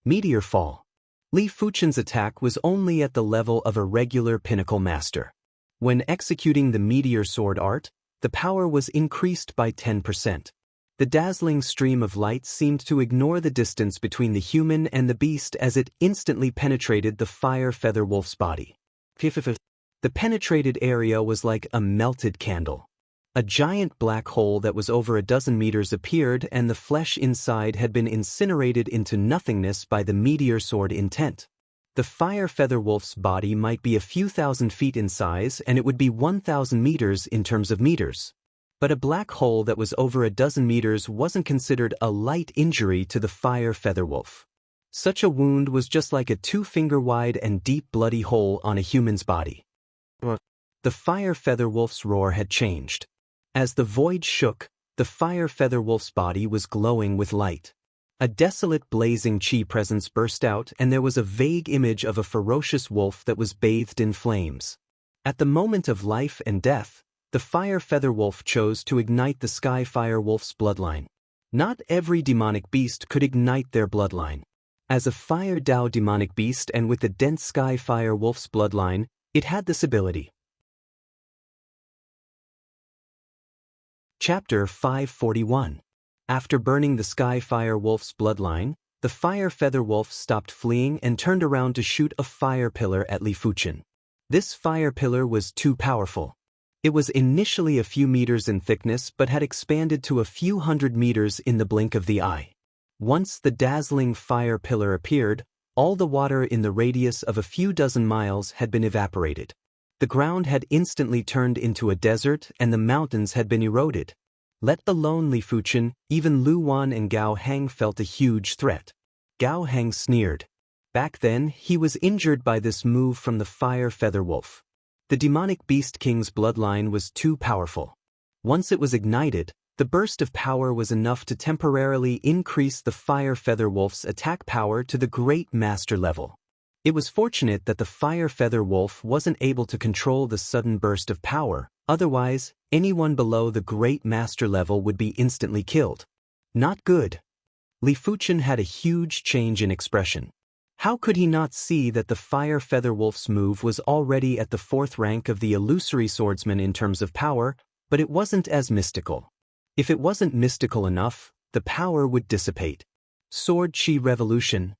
Meteor fall. Li Fuchen's attack was only at the level of a regular pinnacle master. When executing the meteor sword art, the power was increased by 10%. The dazzling stream of light seemed to ignore the distance between the human and the beast as it instantly penetrated the fire feather wolf's body. The penetrated area was like a melted candle. A giant black hole that was over a dozen meters appeared and the flesh inside had been incinerated into nothingness by the meteor sword intent. The fire feather wolf's body might be a few thousand feet in size and it would be 1,000 meters in terms of meters. But a black hole that was over a dozen meters wasn't considered a light injury to the fire feather wolf. Such a wound was just like a 2-finger-wide and deep bloody hole on a human's body. The fire feather wolf's roar had changed. As the void shook, the fire feather wolf's body was glowing with light. A desolate blazing chi presence burst out and there was a vague image of a ferocious wolf that was bathed in flames. At the moment of life and death, the fire feather wolf chose to ignite the sky fire wolf's bloodline. Not every demonic beast could ignite their bloodline. As a fire Dao demonic beast and with the dense sky fire wolf's bloodline, it had this ability. Chapter 541. After burning the sky fire wolf's bloodline, the fire feather wolf stopped fleeing and turned around to shoot a fire pillar at Li Fuchen. This fire pillar was too powerful. It was initially a few meters in thickness but had expanded to a few hundred meters in the blink of the eye. Once the dazzling fire pillar appeared, all the water in the radius of a few dozen miles had been evaporated. The ground had instantly turned into a desert and the mountains had been eroded. Let alone Li Fuchen, even Lu Wan and Gao Hang felt a huge threat. Gao Hang sneered. Back then, he was injured by this move from the fire feather wolf. The demonic beast king's bloodline was too powerful. Once it was ignited, the burst of power was enough to temporarily increase the fire feather wolf's attack power to the great master level. It was fortunate that the fire feather wolf wasn't able to control the sudden burst of power, otherwise, anyone below the great master level would be instantly killed. Not good. Li Fuchen had a huge change in expression. How could he not see that the fire feather wolf's move was already at the 4th rank of the illusory swordsman in terms of power, but it wasn't as mystical. If it wasn't mystical enough, the power would dissipate. Sword Chi Revolution.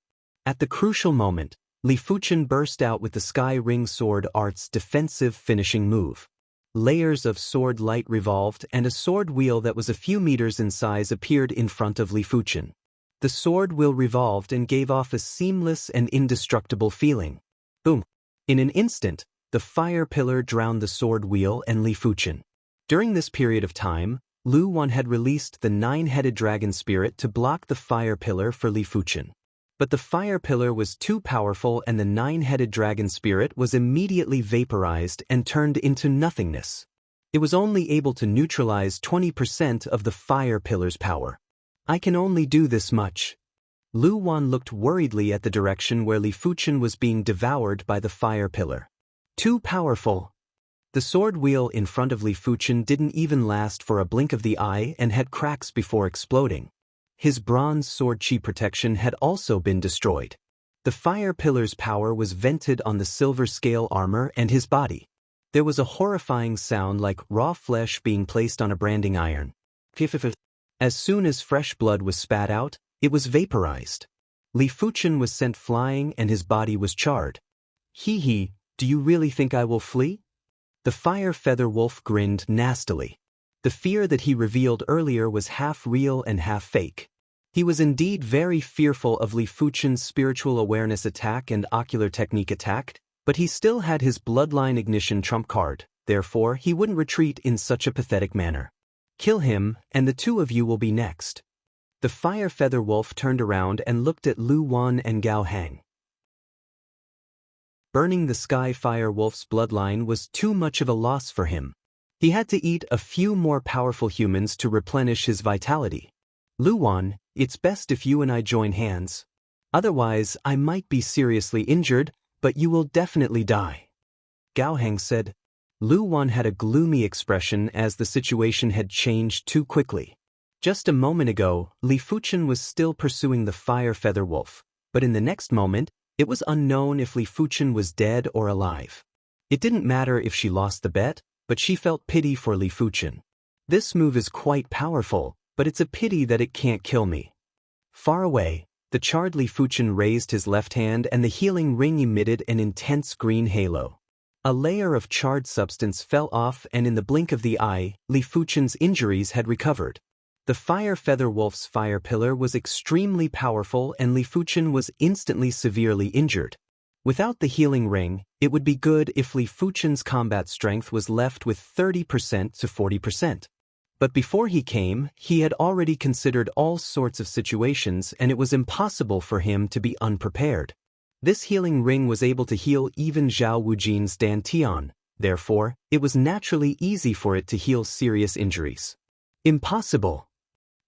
At the crucial moment, Li Fuchen burst out with the Sky Ring Sword Art's defensive finishing move. Layers of sword light revolved and a sword wheel that was a few meters in size appeared in front of Li Fuchen. The sword wheel revolved and gave off a seamless and indestructible feeling. Boom! In an instant, the fire pillar drowned the sword wheel and Li Fuchen. During this period of time, Lu Wan had released the 9-headed dragon spirit to block the fire pillar for Li Fuchen. But the fire pillar was too powerful and the 9-headed dragon spirit was immediately vaporized and turned into nothingness. It was only able to neutralize 20% of the fire pillar's power. I can only do this much. Lu Wan looked worriedly at the direction where Li Fuchen was being devoured by the fire pillar. Too powerful. The sword wheel in front of Li Fuchen didn't even last for a blink of the eye and had cracks before exploding. His bronze sword chi protection had also been destroyed. The fire pillar's power was vented on the silver scale armor and his body. There was a horrifying sound like raw flesh being placed on a branding iron. As soon as fresh blood was spat out, it was vaporized. Li Fuchen was sent flying and his body was charred. Hee, do you really think I will flee? The fire feather wolf grinned nastily. The fear that he revealed earlier was half real and half fake. He was indeed very fearful of Li Fuchen's spiritual awareness attack and ocular technique attack, but he still had his bloodline ignition trump card, therefore he wouldn't retreat in such a pathetic manner. Kill him, and the two of you will be next. The fire feather wolf turned around and looked at Lu Wan and Gao Hang. Burning the sky fire wolf's bloodline was too much of a loss for him. He had to eat a few more powerful humans to replenish his vitality. Lu Wan, it's best if you and I join hands. Otherwise, I might be seriously injured, but you will definitely die. Gao Hang said. Lu Wan had a gloomy expression as the situation had changed too quickly. Just a moment ago, Li Fuchen was still pursuing the fire feather wolf, but in the next moment, it was unknown if Li Fuchen was dead or alive. It didn't matter if she lost the bet, but she felt pity for Li Fuchen. This move is quite powerful, but it's a pity that it can't kill me. Far away, the charred Li Fuchen raised his left hand and the healing ring emitted an intense green halo. A layer of charred substance fell off and in the blink of the eye, Li Fuchen's injuries had recovered. The fire feather wolf's fire pillar was extremely powerful and Li Fuchen was instantly severely injured. Without the healing ring, it would be good if Li Fuchen's combat strength was left with 30% to 40%. But before he came, he had already considered all sorts of situations and it was impossible for him to be unprepared. This healing ring was able to heal even Zhao Wujin's Dantian, therefore, it was naturally easy for it to heal serious injuries. Impossible!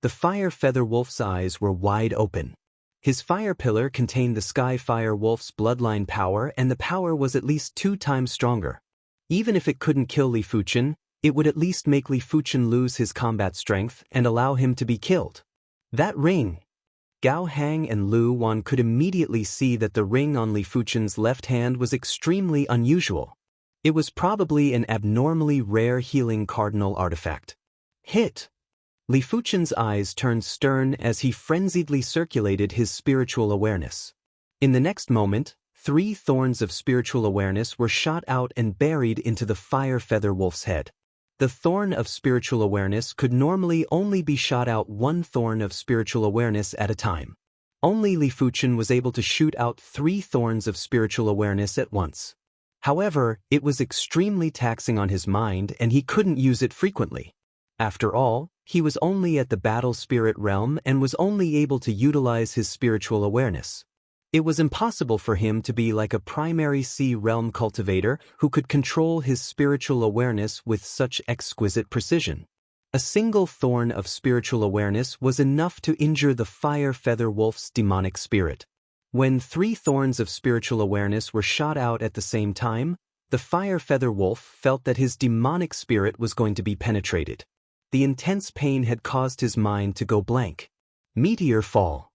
The Fire Feather Wolf's eyes were wide open. His fire pillar contained the Sky Fire Wolf's bloodline power and the power was at least 2 times stronger. Even if it couldn't kill Li Fuchen, it would at least make Li Fuchen lose his combat strength and allow him to be killed. That ring! Gao Hang and Lu Wan could immediately see that the ring on Li Fuchen's left hand was extremely unusual. It was probably an abnormally rare healing cardinal artifact. Hit! Li Fuchen's eyes turned stern as he frenziedly circulated his spiritual awareness. In the next moment, 3 thorns of spiritual awareness were shot out and buried into the Fire Feather Wolf's head. The thorn of spiritual awareness could normally only be shot out 1 thorn of spiritual awareness at a time. Only Li Fuchen was able to shoot out 3 thorns of spiritual awareness at once. However, it was extremely taxing on his mind and he couldn't use it frequently. After all, he was only at the battle spirit realm and was only able to utilize his spiritual awareness. It was impossible for him to be like a primary sea realm cultivator who could control his spiritual awareness with such exquisite precision. A single thorn of spiritual awareness was enough to injure the Fire Feather Wolf's demonic spirit. When 3 thorns of spiritual awareness were shot out at the same time, the Fire Feather Wolf felt that his demonic spirit was going to be penetrated. The intense pain had caused his mind to go blank. Meteor fall.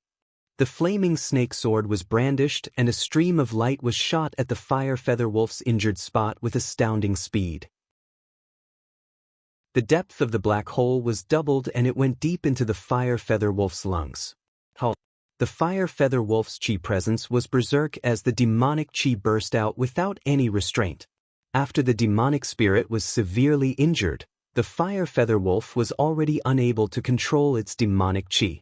The flaming snake sword was brandished and a stream of light was shot at the Fire Feather Wolf's injured spot with astounding speed. The depth of the black hole was doubled and it went deep into the Fire Feather Wolf's lungs. The Fire Feather Wolf's chi presence was berserk as the demonic chi burst out without any restraint. After the demonic spirit was severely injured, the Fire Feather Wolf was already unable to control its demonic chi.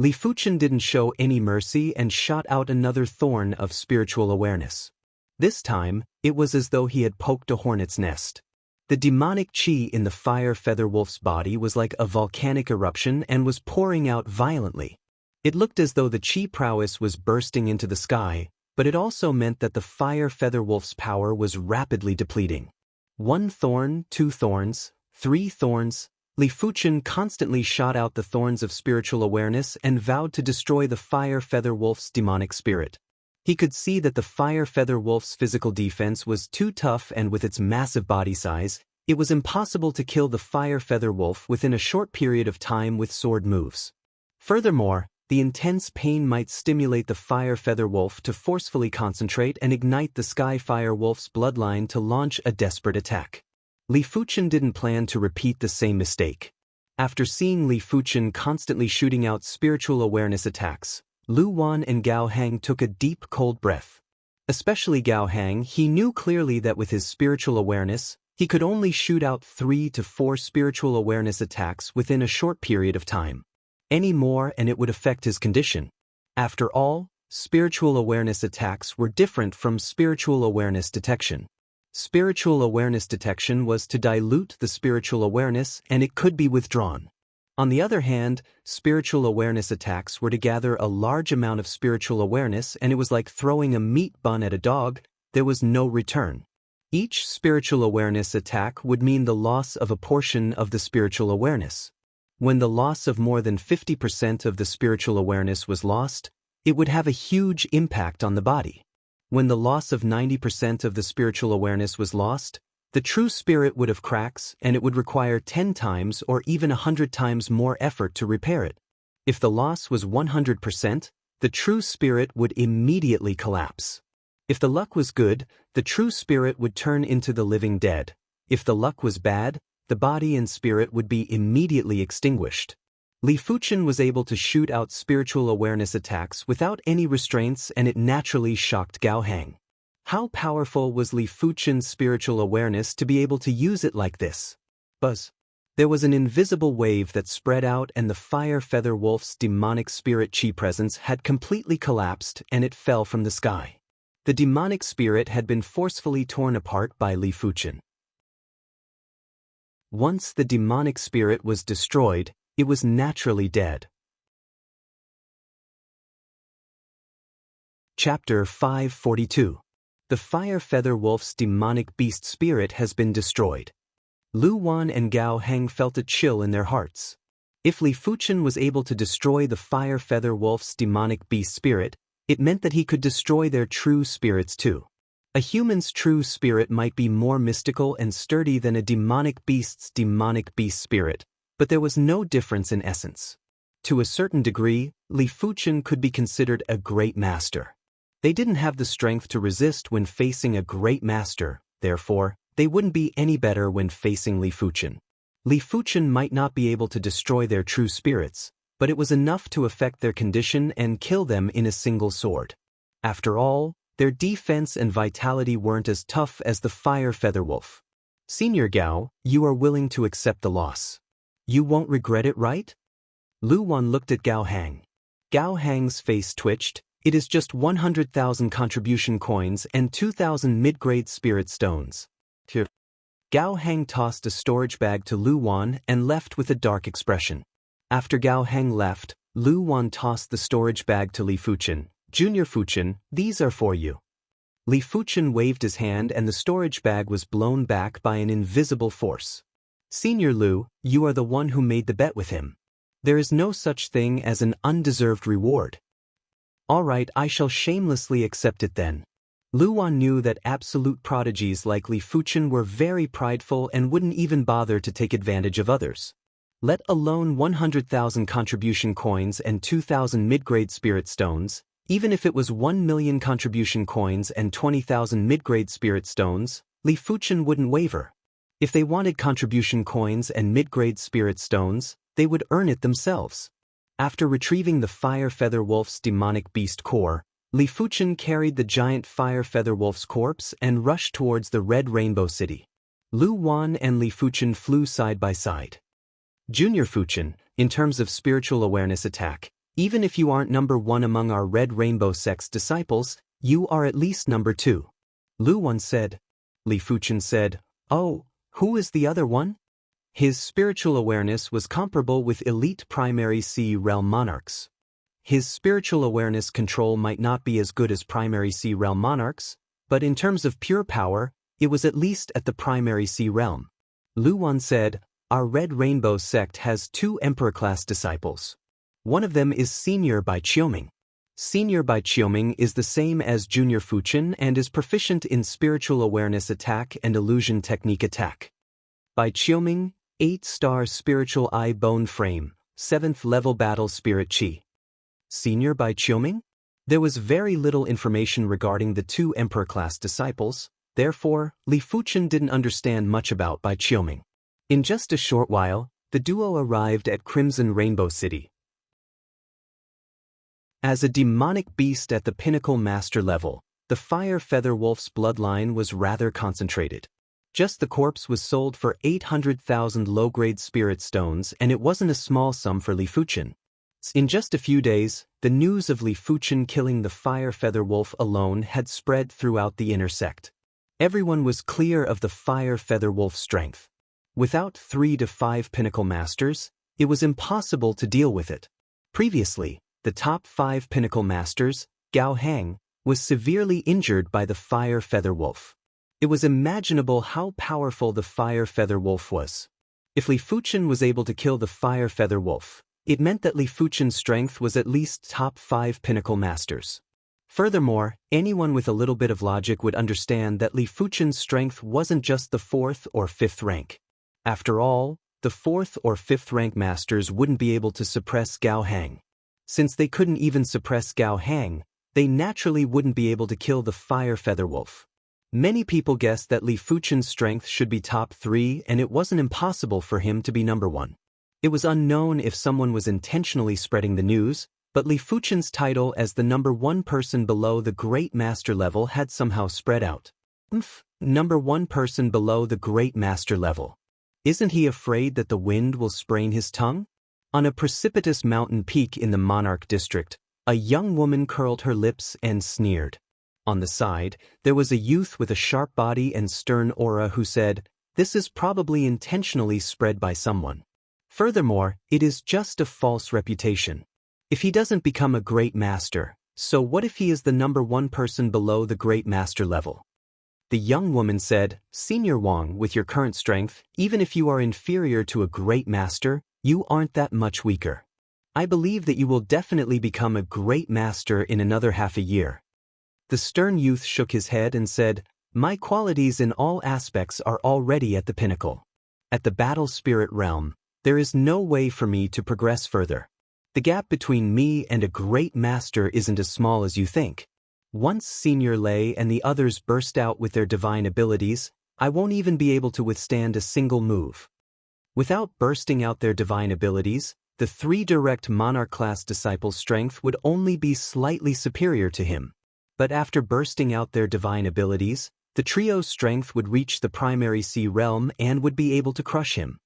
Li Fuchen didn't show any mercy and shot out another thorn of spiritual awareness. This time, it was as though he had poked a hornet's nest. The demonic chi in the Fire Feather Wolf's body was like a volcanic eruption and was pouring out violently. It looked as though the chi prowess was bursting into the sky, but it also meant that the Fire Feather Wolf's power was rapidly depleting. 1 thorn, 2 thorns, 3 thorns. Li Fuchen constantly shot out the thorns of spiritual awareness and vowed to destroy the Fire Feather Wolf's demonic spirit. He could see that the Fire Feather Wolf's physical defense was too tough and with its massive body size, it was impossible to kill the Fire Feather Wolf within a short period of time with sword moves. Furthermore, the intense pain might stimulate the Fire Feather Wolf to forcefully concentrate and ignite the Sky Fire Wolf's bloodline to launch a desperate attack. Li Fuchen didn't plan to repeat the same mistake. After seeing Li Fuchen constantly shooting out spiritual awareness attacks, Lu Wan and Gao Hang took a deep, cold breath. Especially Gao Hang, he knew clearly that with his spiritual awareness, he could only shoot out 3 to 4 spiritual awareness attacks within a short period of time. Any more and it would affect his condition. After all, spiritual awareness attacks were different from spiritual awareness detection. Spiritual awareness detection was to dilute the spiritual awareness and it could be withdrawn. On the other hand, spiritual awareness attacks were to gather a large amount of spiritual awareness and it was like throwing a meat bun at a dog, there was no return. Each spiritual awareness attack would mean the loss of a portion of the spiritual awareness. When the loss of more than 50% of the spiritual awareness was lost, it would have a huge impact on the body. When the loss of 90% of the spiritual awareness was lost, the true spirit would have cracks and it would require 10 times or even 100 times more effort to repair it. If the loss was 100%, the true spirit would immediately collapse. If the luck was good, the true spirit would turn into the living dead. If the luck was bad, the body and spirit would be immediately extinguished. Li Fuchen was able to shoot out spiritual awareness attacks without any restraints and it naturally shocked Gao Hang. How powerful was Li Fuchen's spiritual awareness to be able to use it like this? Buzz. There was an invisible wave that spread out and the Fire Feather Wolf's demonic spirit chi presence had completely collapsed and it fell from the sky. The demonic spirit had been forcefully torn apart by Li Fuchen. Once the demonic spirit was destroyed, it was naturally dead. Chapter 542. The Fire Feather Wolf's demonic beast spirit has been destroyed. Lu Wan and Gao Heng felt a chill in their hearts. If Li Fuchen was able to destroy the Fire Feather Wolf's demonic beast spirit, it meant that he could destroy their true spirits too. A human's true spirit might be more mystical and sturdy than a demonic beast's demonic beast spirit, but there was no difference in essence. To a certain degree, Li Fuchen could be considered a great master. They didn't have the strength to resist when facing a great master, therefore, they wouldn't be any better when facing Li Fuchen. Li Fuchen might not be able to destroy their true spirits, but it was enough to affect their condition and kill them in a single sword. After all, their defense and vitality weren't as tough as the Fire Feather Wolf. Senior Gao, you are willing to accept the loss. You won't regret it, right? Lu Wan looked at Gao Heng. Gao Heng's face twitched. It is just 100,000 contribution coins and 2,000 mid-grade spirit stones. Here. Gao Heng tossed a storage bag to Lu Wan and left with a dark expression. After Gao Heng left, Lu Wan tossed the storage bag to Li Fuchen. Junior Fuchen, these are for you. Li Fuchen waved his hand and the storage bag was blown back by an invisible force. Senior Lu, you are the one who made the bet with him. There is no such thing as an undeserved reward. All right, I shall shamelessly accept it then. Lu Wan knew that absolute prodigies like Li Fuchen were very prideful and wouldn't even bother to take advantage of others. Let alone 100,000 contribution coins and 2,000 mid-grade spirit stones, even if it was 1 million contribution coins and 20,000 mid-grade spirit stones, Li Fuchen wouldn't waver. If they wanted contribution coins and mid-grade spirit stones, they would earn it themselves. After retrieving the Fire Feather Wolf's demonic beast core, Li Fuchen carried the giant Fire Feather Wolf's corpse and rushed towards the Red Rainbow City. Lu Wan and Li Fuchen flew side by side. Junior Fuchen, in terms of spiritual awareness attack, even if you aren't number 1 among our Red Rainbow sect's disciples, you are at least number 2. Lu Wan said. Li Fuchen said, oh, who is the other one? His spiritual awareness was comparable with elite primary C realm monarchs. His spiritual awareness control might not be as good as primary C realm monarchs, but in terms of pure power, it was at least at the primary C realm. Lu Wan said, our Red Rainbow sect has 2 Emperor-class disciples. One of them is Senior Bai Qiuming. Senior Bai Qiuming is the same as Junior Fuchen and is proficient in spiritual awareness attack and illusion technique attack. Bai Qiuming, 8-star spiritual eye bone frame, 7th level battle spirit chi. Senior Bai Qiuming? There was very little information regarding the 2 Emperor-class disciples, therefore, Li Fuchen didn't understand much about Bai Qiuming. In just a short while, the duo arrived at Crimson Rainbow City. As a demonic beast at the pinnacle master level, the Fire Feather Wolf's bloodline was rather concentrated. Just the corpse was sold for 800,000 low-grade spirit stones, and it wasn't a small sum for Li Fuchen. In just a few days, the news of Li Fuchen killing the Fire Feather Wolf alone had spread throughout the inner sect. Everyone was clear of the Fire Feather Wolf's strength. Without 3 to 5 pinnacle masters, it was impossible to deal with it. Previously, the top 5 pinnacle masters, Gao Heng, was severely injured by the Fire Feather Wolf. It was imaginable how powerful the Fire Feather Wolf was. If Li Fuchen was able to kill the Fire Feather Wolf, it meant that Li Fuchen's strength was at least top 5 pinnacle masters. Furthermore, anyone with a little bit of logic would understand that Li Fuchen's strength wasn't just the 4th or 5th rank. After all, the 4th or 5th rank masters wouldn't be able to suppress Gao Heng. Since they couldn't even suppress Gao Heng, they naturally wouldn't be able to kill the Fire Feather Wolf. Many people guessed that Li Fuchen's strength should be top 3 and it wasn't impossible for him to be number 1. It was unknown if someone was intentionally spreading the news, but Li Fuchen's title as the number 1 person below the Great Master level had somehow spread out. Number 1 person below the Great Master level. Isn't he afraid that the wind will sprain his tongue? On a precipitous mountain peak in the Monarch district, a young woman curled her lips and sneered. On the side, there was a youth with a sharp body and stern aura who said, "This is probably intentionally spread by someone. Furthermore, it is just a false reputation. If he doesn't become a great master, so what if he is the number one person below the great master level?" The young woman said, "Senior Wang, with your current strength, even if you are inferior to a great master, you aren't that much weaker. I believe that you will definitely become a great master in another half a year." The stern youth shook his head and said, "My qualities in all aspects are already at the pinnacle. At the battle spirit realm, there is no way for me to progress further. The gap between me and a great master isn't as small as you think. Once Senior Lei and the others burst out with their divine abilities, I won't even be able to withstand a single move." Without bursting out their divine abilities, the 3 direct monarch class disciples' strength would only be slightly superior to him. But after bursting out their divine abilities, the trio's strength would reach the primary sea realm and would be able to crush him.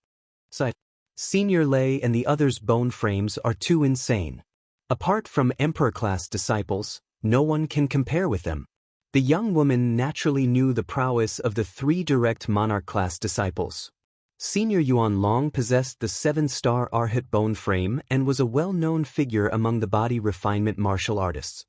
Senior Lei and the others' bone frames are too insane. Apart from Emperor-class disciples, no one can compare with them. The young woman naturally knew the prowess of the 3 direct monarch-class disciples. Senior Yuan Long possessed the 7-star Arhat bone frame and was a well-known figure among the body refinement martial artists.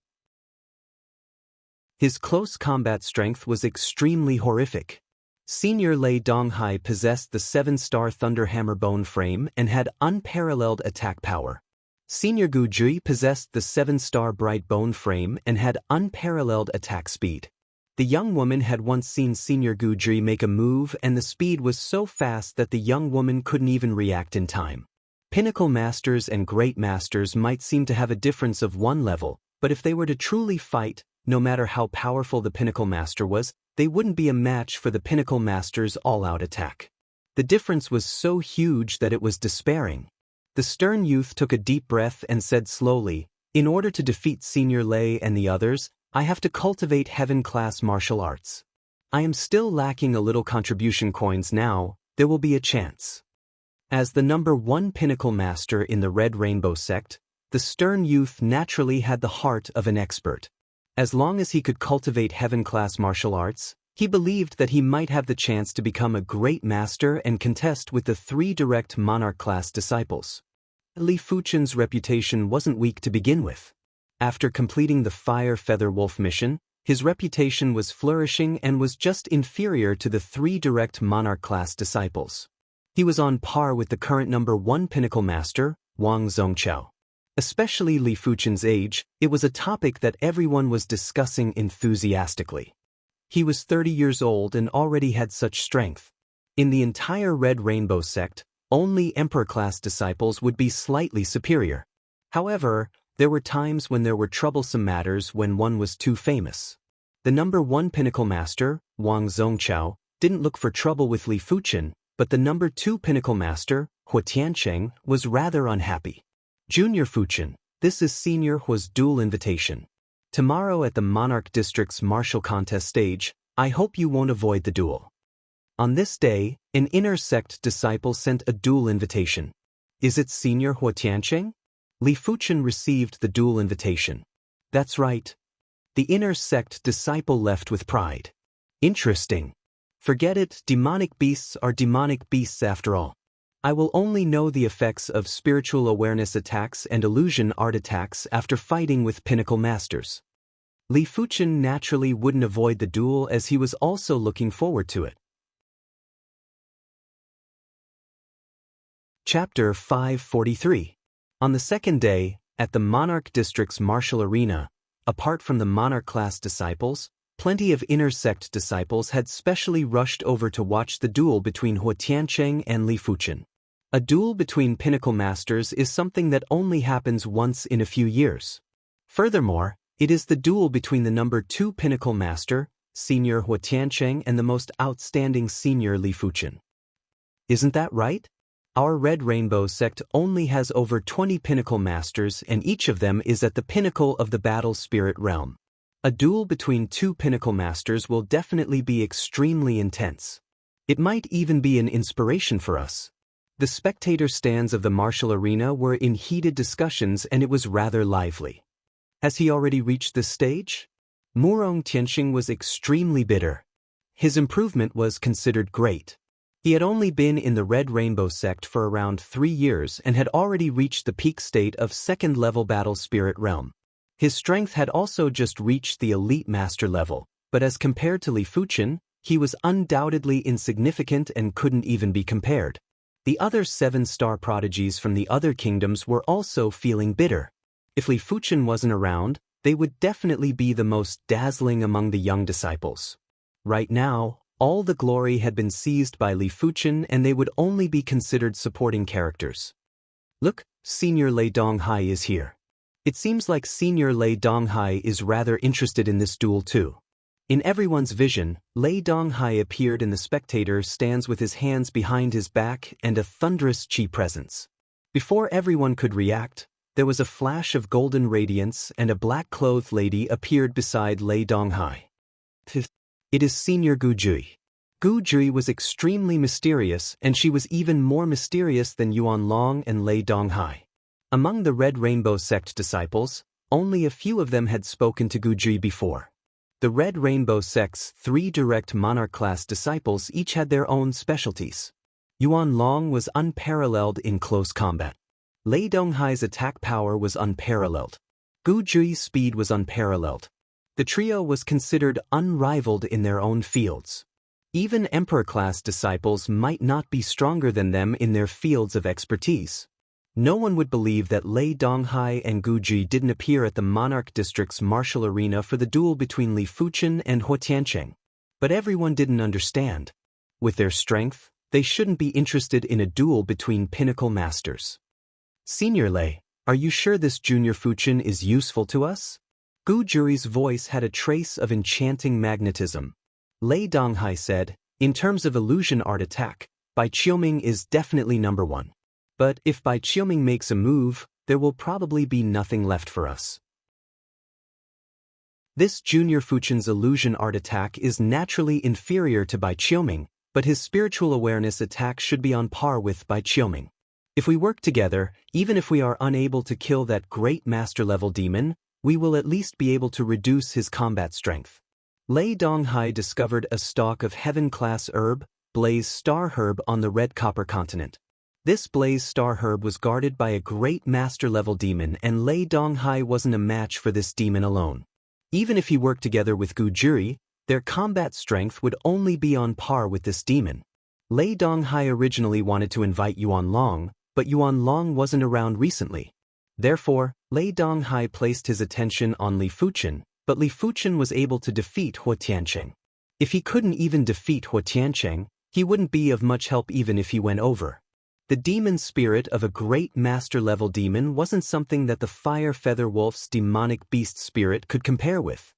His close combat strength was extremely horrific. Senior Lei Donghai possessed the 7-star Thunderhammer bone frame and had unparalleled attack power. Senior Gu Jui possessed the 7-star Bright bone frame and had unparalleled attack speed. The young woman had once seen Senior Gu Jui make a move, and the speed was so fast that the young woman couldn't even react in time. Pinnacle masters and great masters might seem to have a difference of 1 level, but if they were to truly fight, no matter how powerful the pinnacle master was, they wouldn't be a match for the pinnacle master's all-out attack. The difference was so huge that it was despairing. The stern youth took a deep breath and said slowly, "In order to defeat Senior Lei and the others, I have to cultivate heaven-class martial arts. I am still lacking a little contribution coins now, there will be a chance." As the number 1 pinnacle master in the Red Rainbow sect, the stern youth naturally had the heart of an expert. As long as he could cultivate heaven-class martial arts, he believed that he might have the chance to become a great master and contest with the 3 direct monarch-class disciples. Li Fuchen's reputation wasn't weak to begin with. After completing the Fire Feather Wolf mission, his reputation was flourishing and was just inferior to the 3 direct monarch-class disciples. He was on par with the current number 1 pinnacle master, Wang Zhongqiao. Especially Li Fuchen's age, it was a topic that everyone was discussing enthusiastically. He was 30 years old and already had such strength. In the entire Red Rainbow sect, only Emperor-class disciples would be slightly superior. However, there were times when there were troublesome matters when one was too famous. The number 1 pinnacle master, Wang Zhongqiao, didn't look for trouble with Li Fuchen, but the number 2 pinnacle master, Hua Tiancheng, was rather unhappy. "Junior Fuchen, this is Senior Hua's duel invitation. Tomorrow at the Monarch District's martial contest stage, I hope you won't avoid the duel." On this day, an inner sect disciple sent a duel invitation. "Is it Senior Hua Tiancheng?" Li Fuchen received the duel invitation. "That's right." The inner sect disciple left with pride. "Interesting. Forget it, demonic beasts are demonic beasts after all. I will only know the effects of spiritual awareness attacks and illusion art attacks after fighting with pinnacle masters." Li Fuchen naturally wouldn't avoid the duel as he was also looking forward to it. Chapter 543. On the second day, at the Monarch District's martial arena, apart from the Monarch-class disciples, plenty of inner sect disciples had specially rushed over to watch the duel between Hua Tiancheng and Li Fuchen. A duel between pinnacle masters is something that only happens once in a few years. Furthermore, it is the duel between the number 2 pinnacle master, Senior Hua Tiancheng, and the most outstanding Senior Li Fuchen. Isn't that right? Our Red Rainbow sect only has over 20 pinnacle masters, and each of them is at the pinnacle of the battle spirit realm. A duel between 2 pinnacle masters will definitely be extremely intense. It might even be an inspiration for us. The spectator stands of the martial arena were in heated discussions and it was rather lively. Has he already reached this stage? Murong Tianxing was extremely bitter. His improvement was considered great. He had only been in the Red Rainbow sect for around 3 years and had already reached the peak state of second-level battle spirit realm. His strength had also just reached the elite master level, but as compared to Li Fuchen, he was undoubtedly insignificant and couldn't even be compared. The other 7-star prodigies from the other kingdoms were also feeling bitter. If Li Fuchen wasn't around, they would definitely be the most dazzling among the young disciples. Right now, all the glory had been seized by Li Fuchen and they would only be considered supporting characters. Look, Senior Lei Donghai is here. It seems like Senior Lei Donghai is rather interested in this duel too. In everyone's vision, Lei Donghai appeared in the spectator stands with his hands behind his back and a thunderous qi presence. Before everyone could react, there was a flash of golden radiance and a black-clothed lady appeared beside Lei Donghai. It is Senior Gu Jui. Gu Jui was extremely mysterious and she was even more mysterious than Yuan Long and Lei Donghai. Among the Red Rainbow sect disciples, only a few of them had spoken to Gu Jui before. The Red Rainbow sect's 3 direct monarch-class disciples each had their own specialties. Yuan Long was unparalleled in close combat. Lei Donghai's attack power was unparalleled. Gu Jui's speed was unparalleled. The trio was considered unrivaled in their own fields. Even Emperor-class disciples might not be stronger than them in their fields of expertise. No one would believe that Lei Donghai and Gu Ji didn't appear at the Monarch District's martial arena for the duel between Li Fuchen and Huo Tianqing. But everyone didn't understand. With their strength, they shouldn't be interested in a duel between pinnacle masters. Senior Lei, are you sure this Junior Fuchen is useful to us? Gu Jui's voice had a trace of enchanting magnetism. Lei Donghai said, in terms of illusion art attack, Bai Qiuming is definitely number 1. But if Bai Qiuming makes a move, there will probably be nothing left for us. This Junior Fuchen's illusion art attack is naturally inferior to Bai Qiuming, but his spiritual awareness attack should be on par with Bai Qiuming. If we work together, even if we are unable to kill that great master-level demon, we will at least be able to reduce his combat strength. Lei Donghai discovered a stalk of heaven-class herb, Blaze Star Herb, on the Red Copper continent. This Blaze Star Herb was guarded by a great master-level demon and Lei Donghai wasn't a match for this demon alone. Even if he worked together with Gu Juri, their combat strength would only be on par with this demon. Lei Donghai originally wanted to invite Yuan Long, but Yuan Long wasn't around recently. Therefore, Lei Donghai placed his attention on Li Fuchen, but Li Fuchen was able to defeat Huo Tianqing. If he couldn't even defeat Huo Tianqing, he wouldn't be of much help even if he went over. The demon spirit of a great master-level demon wasn't something that the Fire Feather Wolf's demonic beast spirit could compare with.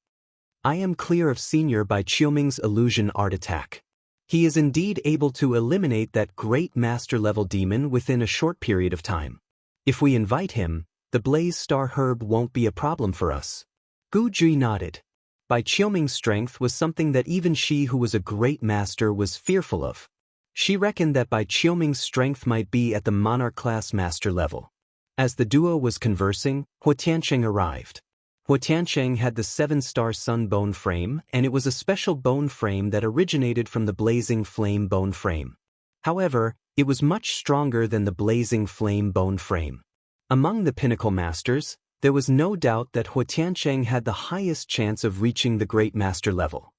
I am clear of Senior Bai Qiuming's illusion art attack. He is indeed able to eliminate that great master-level demon within a short period of time. If we invite him, the Blaze Star Herb won't be a problem for us. Gu Ji nodded. Bai Qiuming's strength was something that even she who was a great master was fearful of. She reckoned that Bai Qiuming's strength might be at the monarch-class master level. As the duo was conversing, Huo Tianqing arrived. Huo Tianqing had the 7-star sun bone frame, and it was a special bone frame that originated from the blazing flame bone frame. However, it was much stronger than the blazing flame bone frame. Among the pinnacle masters, there was no doubt that Huo Tianqing had the highest chance of reaching the great master level.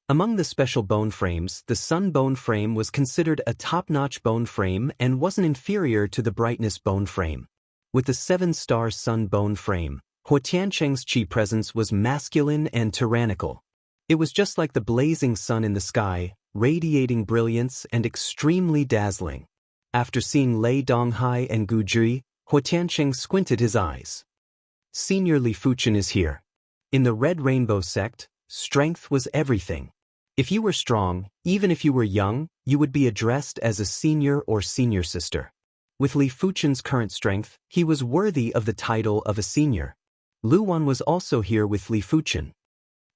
Among the special bone frames, the sun bone frame was considered a top-notch bone frame and wasn't inferior to the brightness bone frame. With the 7-star sun bone frame, Huo Tianqing's qi presence was masculine and tyrannical. It was just like the blazing sun in the sky, radiating brilliance and extremely dazzling. After seeing Lei Donghai and Gu Ji, Huo Tianqing squinted his eyes. Senior Li Fuchen is here. In the Red Rainbow sect, strength was everything. If you were strong, even if you were young, you would be addressed as a senior or senior sister. With Li Fuchen's current strength, he was worthy of the title of a senior. Lu Wan was also here with Li Fuchen.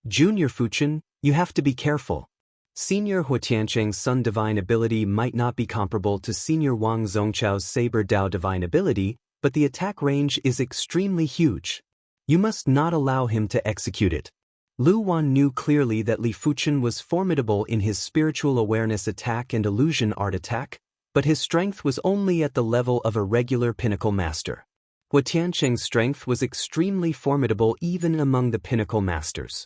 Junior Fuchen, you have to be careful. Senior Huo Tianqing's Sun Divine ability might not be comparable to Senior Wang Zongchao's Saber Dao Divine ability, but the attack range is extremely huge. You must not allow him to execute it. Lu Wan knew clearly that Li Fuchen was formidable in his spiritual awareness attack and illusion art attack, but his strength was only at the level of a regular pinnacle master. Hua Tiancheng's strength was extremely formidable even among the pinnacle masters.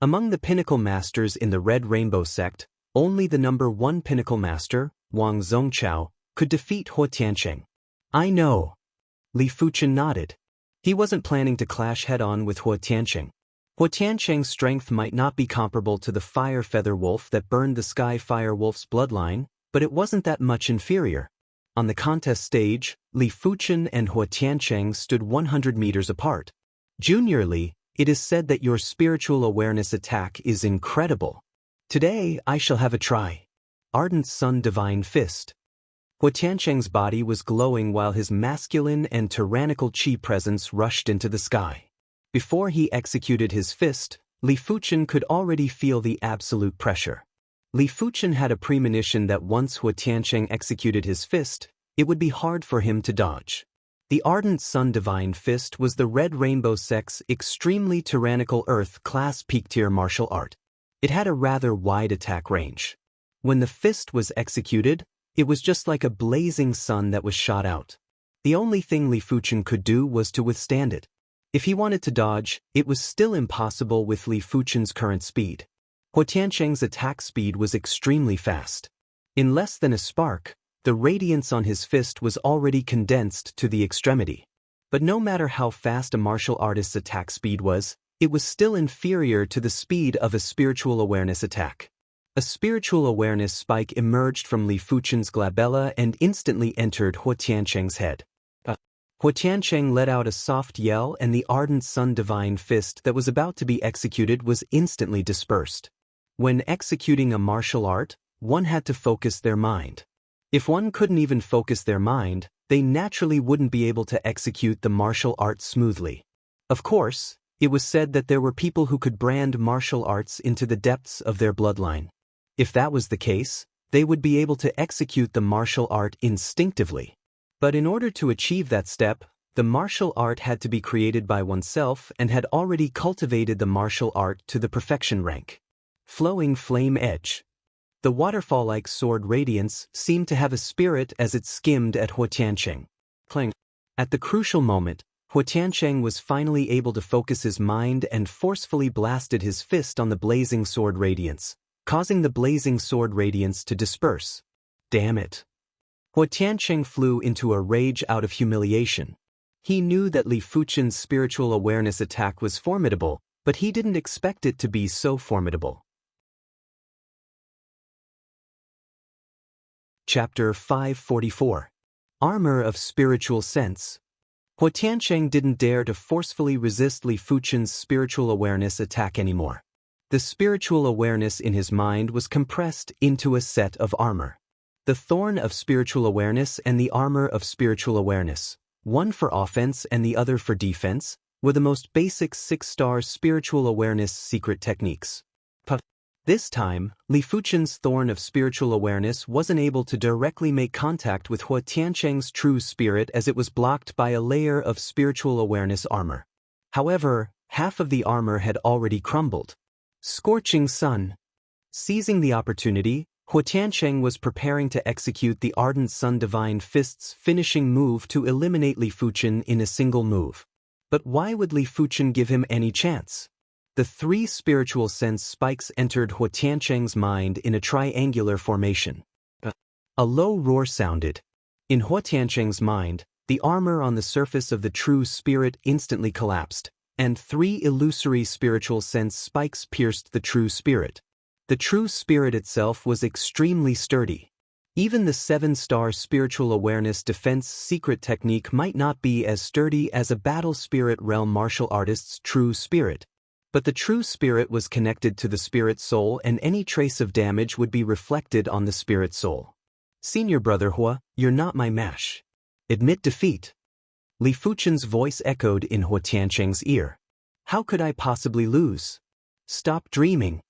Among the pinnacle masters in the Red Rainbow sect, only the number 1 pinnacle master, Wang Zongchao, could defeat Hua Tiancheng. I know. Li Fuchen nodded. He wasn't planning to clash head-on with Hua Tiancheng. Hua Tiancheng's strength might not be comparable to the fire feather wolf that burned the sky fire wolf's bloodline, but it wasn't that much inferior. On the contest stage, Li Fuchen and Hua Tiancheng stood 100 meters apart. Junior Li, it is said that your spiritual awareness attack is incredible. Today I shall have a try. Ardent Sun Divine Fist. Hua Tiancheng's body was glowing while his masculine and tyrannical qi presence rushed into the sky. Before he executed his fist, Li Fuchen could already feel the absolute pressure. Li Fuchen had a premonition that once Hua Tiancheng executed his fist, it would be hard for him to dodge. The Ardent Sun Divine Fist was the Red Rainbow sect's extremely tyrannical Earth-class peak-tier martial art. It had a rather wide attack range. When the fist was executed, it was just like a blazing sun that was shot out. The only thing Li Fuchen could do was to withstand it. If he wanted to dodge, it was still impossible with Li Fuchen's current speed. Hua Tiancheng's attack speed was extremely fast. In less than a spark, the radiance on his fist was already condensed to the extremity. But no matter how fast a martial artist's attack speed was, it was still inferior to the speed of a spiritual awareness attack. A spiritual awareness spike emerged from Li Fuchen's glabella and instantly entered Hua Tiancheng's head. Hua Tiancheng let out a soft yell and the Ardent Sun Divine Fist that was about to be executed was instantly dispersed. When executing a martial art, one had to focus their mind. If one couldn't even focus their mind, they naturally wouldn't be able to execute the martial art smoothly. Of course, it was said that there were people who could brand martial arts into the depths of their bloodline. If that was the case, they would be able to execute the martial art instinctively. But in order to achieve that step, the martial art had to be created by oneself and had already cultivated the martial art to the perfection rank. Flowing Flame Edge. The waterfall-like sword radiance seemed to have a spirit as it skimmed at Hua Tiancheng. Clang. At the crucial moment, Hua Tiancheng was finally able to focus his mind and forcefully blasted his fist on the blazing sword radiance, causing the blazing sword radiance to disperse. Damn it. Hua Tiancheng flew into a rage out of humiliation. He knew that Li Fuchen's spiritual awareness attack was formidable, but he didn't expect it to be so formidable. Chapter 544. Armor of Spiritual Sense. Hua Tiancheng didn't dare to forcefully resist Li Fuchen's spiritual awareness attack anymore. The spiritual awareness in his mind was compressed into a set of armor. The Thorn of Spiritual Awareness and the Armor of Spiritual Awareness, one for offense and the other for defense, were the most basic 6-star spiritual awareness secret techniques. This time, Li Fuchen's Thorn of Spiritual Awareness wasn't able to directly make contact with Hua Tiancheng's true spirit as it was blocked by a layer of spiritual awareness armor. However, half of the armor had already crumbled. Scorching Sun. Seizing the opportunity, Hua Tiancheng was preparing to execute the Ardent Sun Divine Fist's finishing move to eliminate Li Fuchen in a single move. But why would Li Fuchen give him any chance? The 3 spiritual sense spikes entered Hua Tiancheng's mind in a triangular formation. A low roar sounded. In Hua Tiancheng's mind, the armor on the surface of the true spirit instantly collapsed, and 3 illusory spiritual sense spikes pierced the true spirit. The true spirit itself was extremely sturdy. Even the 7-star spiritual awareness defense secret technique might not be as sturdy as a battle spirit realm martial artist's true spirit. But the true spirit was connected to the spirit soul and any trace of damage would be reflected on the spirit soul. Senior brother Hua, you're not my match. Admit defeat. Li Fuchen's voice echoed in Hua Tiancheng's ear. How could I possibly lose? Stop dreaming.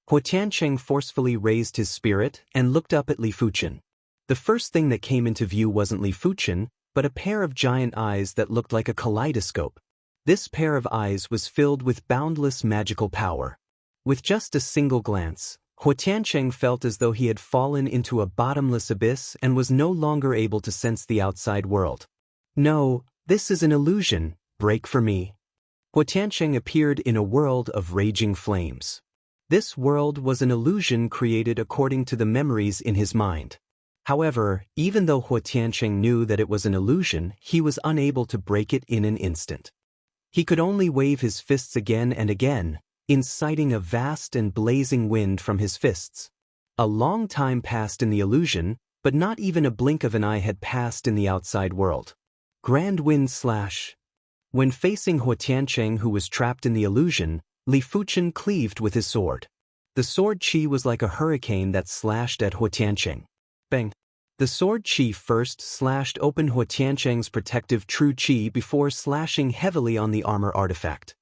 Hua Tiancheng forcefully raised his spirit and looked up at Li Fuchen. The first thing that came into view wasn't Li Fuchen, but a pair of giant eyes that looked like a kaleidoscope. This pair of eyes was filled with boundless magical power. With just a single glance, Xianxia felt as though he had fallen into a bottomless abyss and was no longer able to sense the outside world. "No, this is an illusion, break for me." Xianxia appeared in a world of raging flames. This world was an illusion created according to the memories in his mind. However, even though Xianxia knew that it was an illusion, he was unable to break it in an instant. He could only wave his fists again and again, inciting a vast and blazing wind from his fists. A long time passed in the illusion, but not even a blink of an eye had passed in the outside world. Grand wind slash. When facing Xianxia, who was trapped in the illusion, Li Fuchen cleaved with his sword. The sword chi was like a hurricane that slashed at Xianxia. Bang! The sword chi first slashed open Xianxia's protective true chi before slashing heavily on the armor artifact.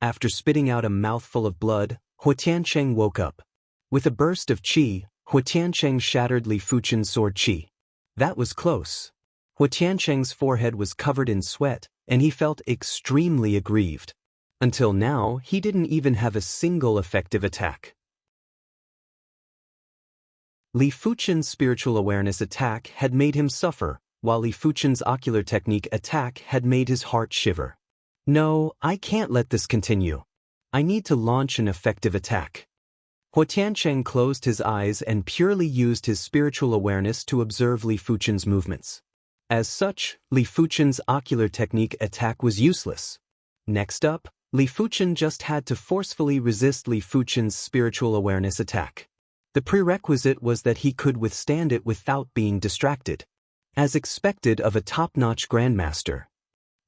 After spitting out a mouthful of blood, Xianxia woke up. With a burst of chi, Xianxia shattered Li Fuchen's sword chi. That was close. Xianxia's forehead was covered in sweat, and he felt extremely aggrieved. Until now, he didn't even have a single effective attack. Li Fuchen's spiritual awareness attack had made him suffer, while Li Fuchen's ocular technique attack had made his heart shiver. "No, I can't let this continue. I need to launch an effective attack." Xianxia closed his eyes and purely used his spiritual awareness to observe Li Fuchen's movements. As such, Li Fuchen's ocular technique attack was useless. Next up, Li Fuchen just had to forcefully resist Li Fuchen's spiritual awareness attack. The prerequisite was that he could withstand it without being distracted. As expected of a top-notch grandmaster.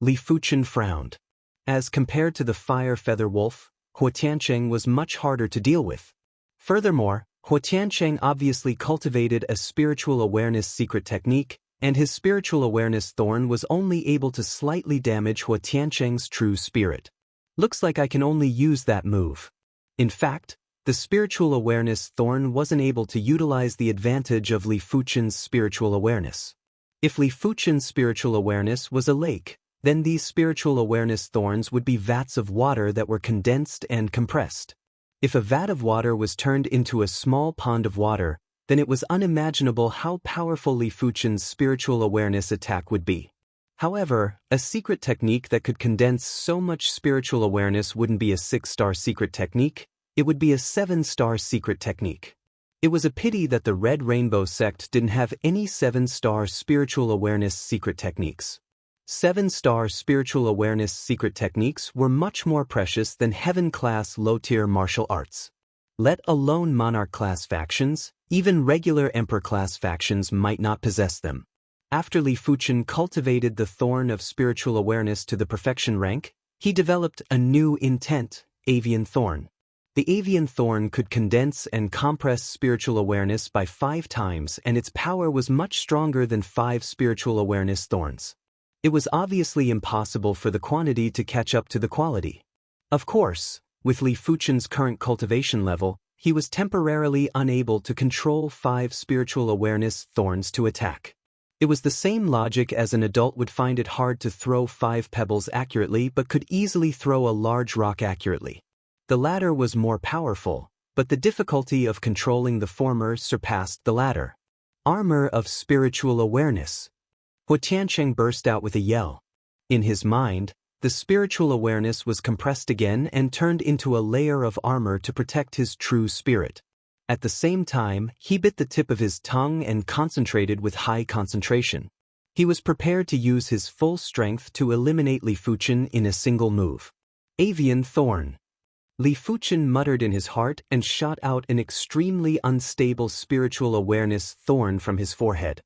Li Fuchen frowned. As compared to the fire feather wolf, Xianxia was much harder to deal with. Furthermore, Xianxia obviously cultivated a spiritual awareness secret technique, and his spiritual awareness thorn was only able to slightly damage Xianxia's true spirit. Looks like I can only use that move. In fact, the spiritual awareness thorn wasn't able to utilize the advantage of Li Fuchen's spiritual awareness. If Li Fuchen's spiritual awareness was a lake, then these spiritual awareness thorns would be vats of water that were condensed and compressed. If a vat of water was turned into a small pond of water, then it was unimaginable how powerful Li Fuchen's spiritual awareness attack would be. However, a secret technique that could condense so much spiritual awareness wouldn't be a 6-star secret technique, it would be a 7-star secret technique. It was a pity that the Red Rainbow sect didn't have any 7-star spiritual awareness secret techniques. 7-star spiritual awareness secret techniques were much more precious than heaven-class low-tier martial arts. Let alone monarch-class factions, even regular emperor-class factions might not possess them. After Li Fuchen cultivated the thorn of spiritual awareness to the perfection rank, he developed a new intent, Avian Thorn. The Avian Thorn could condense and compress spiritual awareness by 5 times, and its power was much stronger than 5 spiritual awareness thorns. It was obviously impossible for the quantity to catch up to the quality. Of course, with Li Fuchen's current cultivation level, he was temporarily unable to control 5 spiritual awareness thorns to attack. It was the same logic as an adult would find it hard to throw 5 pebbles accurately but could easily throw a large rock accurately. The latter was more powerful, but the difficulty of controlling the former surpassed the latter. Armor of spiritual awareness. Xianxia burst out with a yell. In his mind, the spiritual awareness was compressed again and turned into a layer of armor to protect his true spirit. At the same time, he bit the tip of his tongue and concentrated with high concentration. He was prepared to use his full strength to eliminate Li Fuchen in a single move. Avian Thorn. Li Fuchen muttered in his heart and shot out an extremely unstable spiritual awareness thorn from his forehead.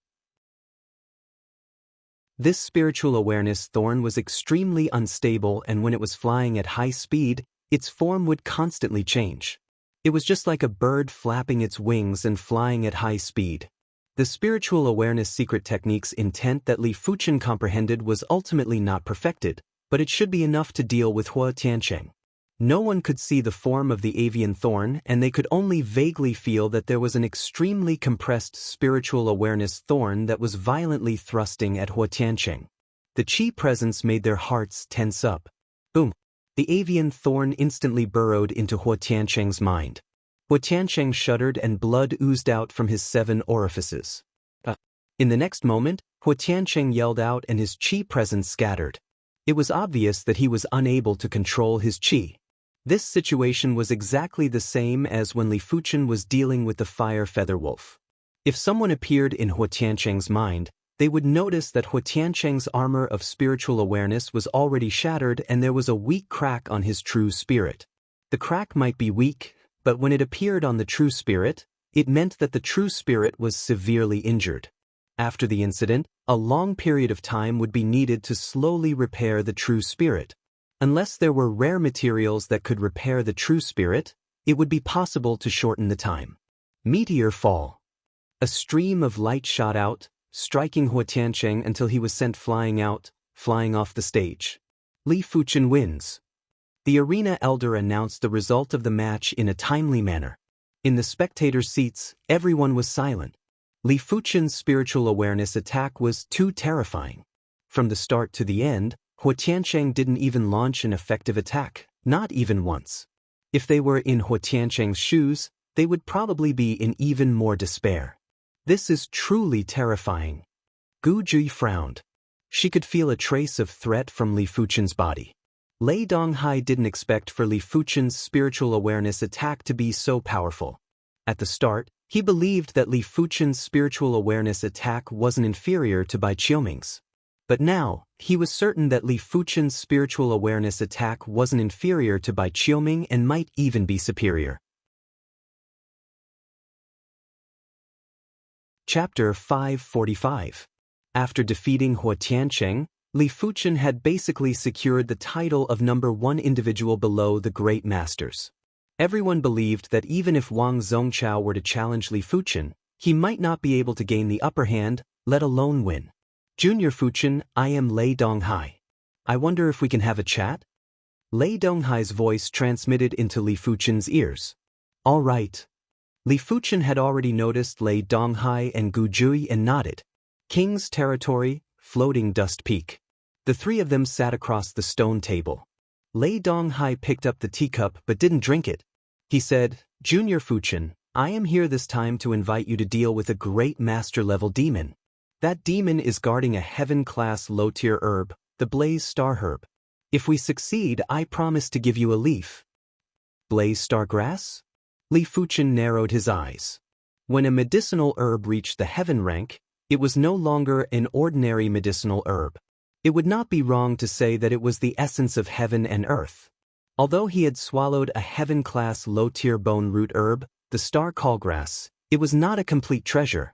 This spiritual awareness thorn was extremely unstable, and when it was flying at high speed, its form would constantly change. It was just like a bird flapping its wings and flying at high speed. The spiritual awareness secret technique's intent that Li Fuchen comprehended was ultimately not perfected, but it should be enough to deal with Xianxia. No one could see the form of the avian thorn, and they could only vaguely feel that there was an extremely compressed spiritual awareness thorn that was violently thrusting at Xianxia. The qi presence made their hearts tense up. Boom! The avian thorn instantly burrowed into Hua Tiancheng's mind. Hua Tiancheng shuddered and blood oozed out from his 7 orifices. In the next moment, Hua Tiancheng yelled out and his qi presence scattered. It was obvious that he was unable to control his qi. This situation was exactly the same as when Li Fuchen was dealing with the fire feather wolf. If someone appeared in Hua Tiancheng's mind, they would notice that Hua Tiancheng's armor of spiritual awareness was already shattered and there was a weak crack on his true spirit. The crack might be weak, but when it appeared on the true spirit, it meant that the true spirit was severely injured. After the incident, a long period of time would be needed to slowly repair the true spirit. Unless there were rare materials that could repair the true spirit, it would be possible to shorten the time. Meteor fall. A stream of light shot out, striking Hua Tiancheng until he was sent flying off the stage. Li Fuchen wins. The arena elder announced the result of the match in a timely manner. In the spectator seats, everyone was silent. Li Fuchen's spiritual awareness attack was too terrifying. From the start to the end, Hua Tiancheng didn't even launch an effective attack, not even once. If they were in Hua Tiancheng's shoes, they would probably be in even more despair. This is truly terrifying. Gu Jui frowned. She could feel a trace of threat from Li Fuchen's body. Lei Donghai didn't expect for Li Fuchen's spiritual awareness attack to be so powerful. At the start, he believed that Li Fuchen's spiritual awareness attack wasn't inferior to Bai Qiuming's. But now, he was certain that Li Fuchen's spiritual awareness attack wasn't inferior to Bai Qiuming and might even be superior. Chapter 545. After defeating Hua Tiancheng, Li Fuchen had basically secured the title of #1 individual below the great masters. Everyone believed that even if Wang Zhongchao were to challenge Li Fuchen, he might not be able to gain the upper hand, let alone win. Junior Fuchen, I am Lei Donghai. I wonder if we can have a chat? Lei Donghai's voice transmitted into Li Fuchen's ears. All right. Li Fuchen had already noticed Lei Donghai and Gu Jui and nodded. King's territory, floating dust peak. The 3 of them sat across the stone table. Lei Donghai picked up the teacup but didn't drink it. He said, Junior Fuchen, I am here this time to invite you to deal with a great master-level demon. That demon is guarding a heaven-class low-tier herb, the Blaze Star Herb. If we succeed, I promise to give you a leaf. Blaze Star Grass? Li Fuchen narrowed his eyes. When a medicinal herb reached the heaven rank, it was no longer an ordinary medicinal herb. It would not be wrong to say that it was the essence of heaven and earth. Although he had swallowed a heaven-class low-tier bone root herb, the star callgrass, it was not a complete treasure.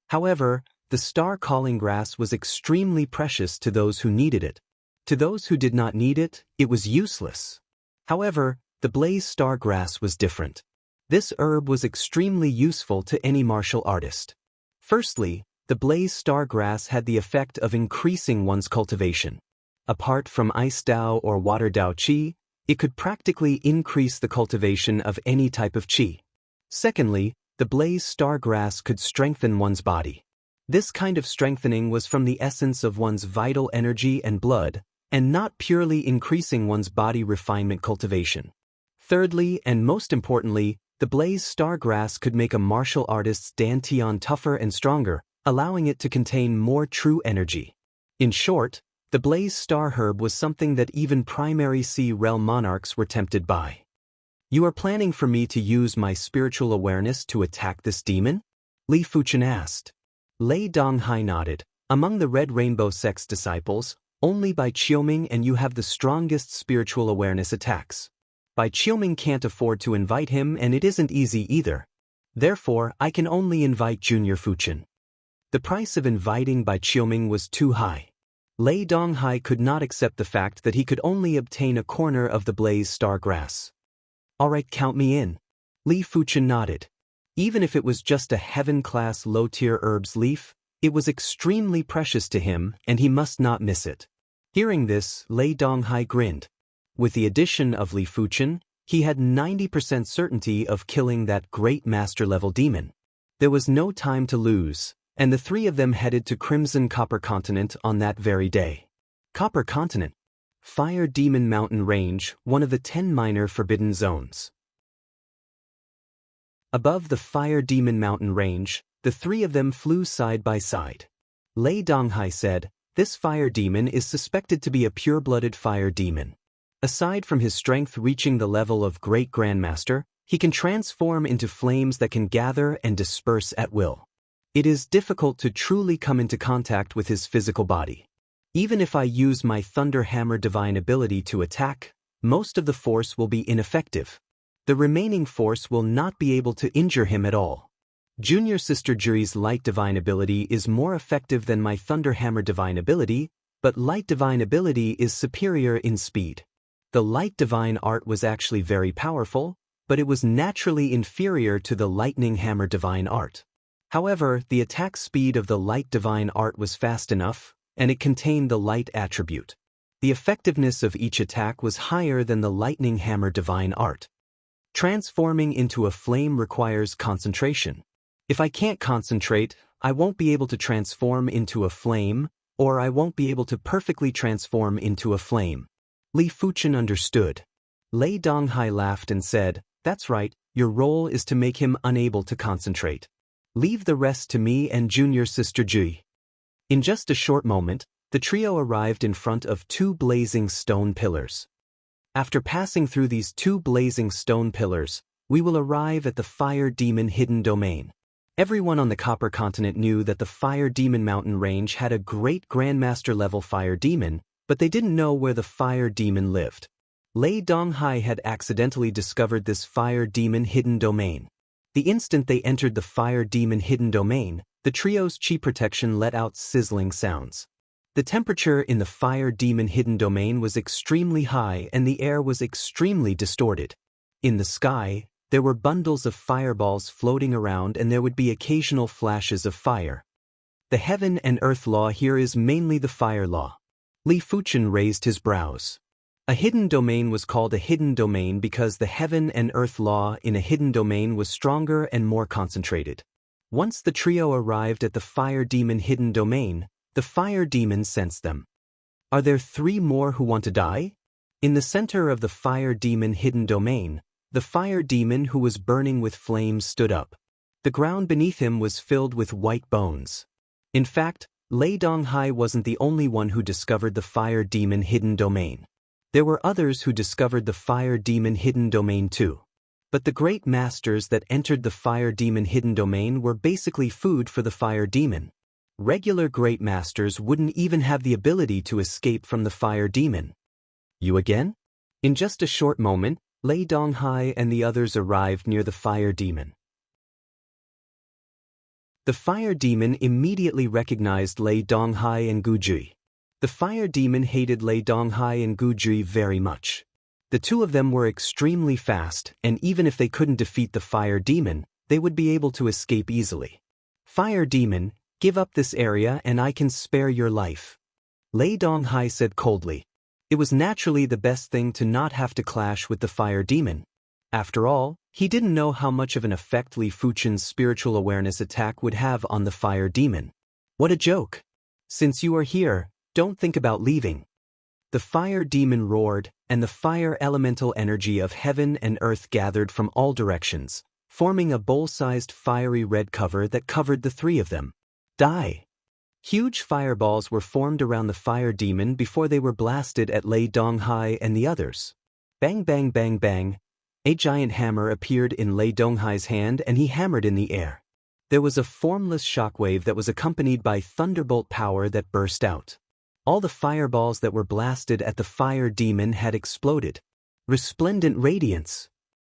However, the star calling grass was extremely precious to those who needed it. To those who did not need it, it was useless. However, the blaze star grass was different. This herb was extremely useful to any martial artist. Firstly, the blaze star grass had the effect of increasing one's cultivation. Apart from ice Dao or water Dao Qi, it could practically increase the cultivation of any type of Qi. Secondly, the blaze star grass could strengthen one's body. This kind of strengthening was from the essence of one's vital energy and blood, and not purely increasing one's body refinement cultivation. Thirdly, and most importantly, the blaze star grass could make a martial artist's dantian tougher and stronger, allowing it to contain more true energy. In short, the blaze star herb was something that even primary sea realm monarchs were tempted by. You are planning for me to use my spiritual awareness to attack this demon? Li Fuchen asked. Lei Donghai nodded. Among the Red Rainbow sect's disciples, only Bai Qiuming and you have the strongest spiritual awareness attacks. Bai Qiuming can't afford to invite him and it isn't easy either. Therefore, I can only invite Junior Fuchen. The price of inviting Bai Qiuming was too high. Lei Donghai could not accept the fact that he could only obtain a corner of the blaze star grass. All right, count me in. Li Fuchen nodded. Even if it was just a heaven-class low-tier herb's leaf, it was extremely precious to him and he must not miss it. Hearing this, Lei Donghai grinned. With the addition of Li Fuchen, he had 90% certainty of killing that great master-level demon. There was no time to lose, and the 3 of them headed to Crimson Copper Continent on that very day. Copper Continent. Fire Demon Mountain Range, one of the 10 minor forbidden zones. Above the Fire Demon Mountain Range, the three of them flew side by side. Lei Donghai said, "This fire demon is suspected to be a pure-blooded fire demon. Aside from his strength reaching the level of Great Grandmaster, he can transform into flames that can gather and disperse at will. It is difficult to truly come into contact with his physical body. Even if I use my Thunder Hammer divine ability to attack, most of the force will be ineffective. The remaining force will not be able to injure him at all. Junior Sister Juri's Light Divine ability is more effective than my Thunder Hammer divine ability, but Light Divine ability is superior in speed. The Light Divine art was actually very powerful, but it was naturally inferior to the Lightning Hammer divine art. However, the attack speed of the Light Divine art was fast enough, and it contained the light attribute. The effectiveness of each attack was higher than the Lightning Hammer divine art. Transforming into a flame requires concentration. If I can't concentrate, I won't be able to transform into a flame, or I won't be able to perfectly transform into a flame." Li Fuchen understood. Lei Donghai laughed and said, "That's right, your role is to make him unable to concentrate. Leave the rest to me and Junior Sister Jui." In just a short moment, the trio arrived in front of two blazing stone pillars. After passing through these two blazing stone pillars, we will arrive at the Fire Demon Hidden Domain. Everyone on the Copper Continent knew that the Fire Demon Mountain Range had a great Grandmaster level fire demon, but they didn't know where the fire demon lived. Lei Donghai had accidentally discovered this Fire Demon Hidden Domain. The instant they entered the Fire Demon Hidden Domain, the trio's chi protection let out sizzling sounds. The temperature in the Fire Demon Hidden Domain was extremely high and the air was extremely distorted. In the sky, there were bundles of fireballs floating around and there would be occasional flashes of fire. The heaven and earth law here is mainly the fire law. Li Fuchen raised his brows. A hidden domain was called a hidden domain because the heaven and earth law in a hidden domain was stronger and more concentrated. Once the trio arrived at the Fire Demon Hidden Domain, the fire demon sensed them. "Are there 3 more who want to die?" In the center of the Fire Demon Hidden Domain, the fire demon who was burning with flames stood up. The ground beneath him was filled with white bones. In fact, Lei Donghai wasn't the only one who discovered the Fire Demon Hidden Domain. There were others who discovered the Fire Demon Hidden Domain too. But the great masters that entered the Fire Demon Hidden Domain were basically food for the fire demon. Regular great masters wouldn't even have the ability to escape from the fire demon. "You again?" In just a short moment, Lei Donghai and the others arrived near the fire demon. The fire demon immediately recognized Lei Donghai and Gu Jui. The fire demon hated Lei Donghai and Gu Jui very much. The two of them were extremely fast, and even if they couldn't defeat the fire demon, they would be able to escape easily. "Fire demon, give up this area and I can spare your life," Lei Donghai said coldly. It was naturally the best thing to not have to clash with the fire demon. After all, he didn't know how much of an effect Li Fuchen's spiritual awareness attack would have on the fire demon. "What a joke! Since you are here, don't think about leaving." The fire demon roared, and the fire elemental energy of heaven and earth gathered from all directions, forming a bowl-sized fiery red cover that covered the three of them. "Die!" Huge fireballs were formed around the fire demon before they were blasted at Lei Donghai and the others. Bang bang bang bang. A giant hammer appeared in Lei Donghai's hand and he hammered in the air. There was a formless shockwave that was accompanied by thunderbolt power that burst out. All the fireballs that were blasted at the fire demon had exploded. Resplendent radiance.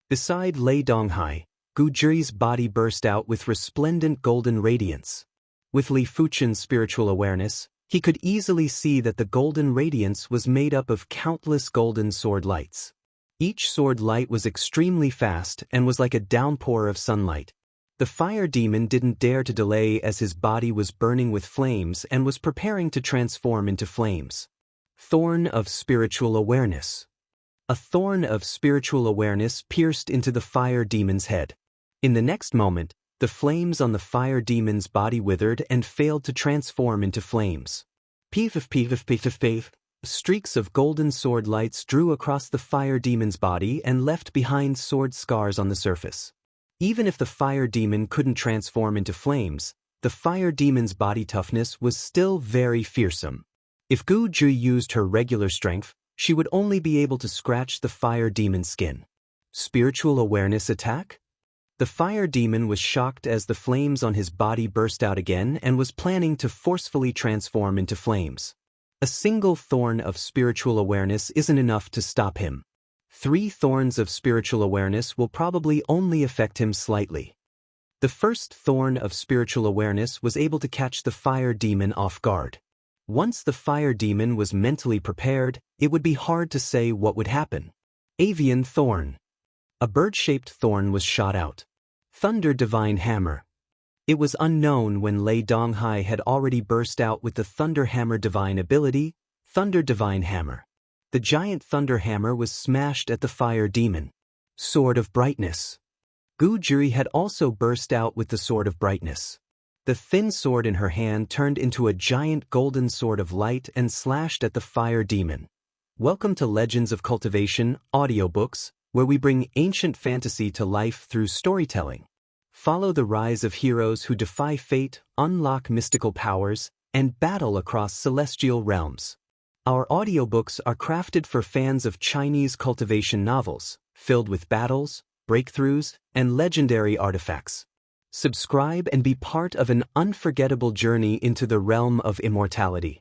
Beside Lei Donghai, Gu Jui's body burst out with resplendent golden radiance. With Li Fuchen's spiritual awareness, he could easily see that the golden radiance was made up of countless golden sword lights. Each sword light was extremely fast and was like a downpour of sunlight. The fire demon didn't dare to delay as his body was burning with flames and was preparing to transform into flames. Thorn of Spiritual Awareness. A thorn of spiritual awareness pierced into the fire demon's head. In the next moment, the flames on the fire demon's body withered and failed to transform into flames. Peef. Streaks of golden sword lights drew across the fire demon's body and left behind sword scars on the surface. Even if the fire demon couldn't transform into flames, the fire demon's body toughness was still very fearsome. If Gu Zhi used her regular strength, she would only be able to scratch the fire demon's skin. Spiritual awareness attack? The fire demon was shocked as the flames on his body burst out again and was planning to forcefully transform into flames. A single thorn of spiritual awareness isn't enough to stop him. 3 thorns of spiritual awareness will probably only affect him slightly. The first thorn of spiritual awareness was able to catch the fire demon off guard. Once the fire demon was mentally prepared, it would be hard to say what would happen. Avian thorn. A bird-shaped thorn was shot out. Thunder Divine Hammer. It was unknown when Lei Donghai had already burst out with the Thunder Hammer Divine ability, Thunder Divine Hammer. The giant Thunder Hammer was smashed at the fire demon. Sword of Brightness. Gu Zhi had also burst out with the Sword of Brightness. The thin sword in her hand turned into a giant golden sword of light and slashed at the fire demon. Welcome to Legends of Cultivation audiobooks, where we bring ancient fantasy to life through storytelling. Follow the rise of heroes who defy fate, unlock mystical powers, and battle across celestial realms. Our audiobooks are crafted for fans of Chinese cultivation novels, filled with battles, breakthroughs, and legendary artifacts. Subscribe and be part of an unforgettable journey into the realm of immortality.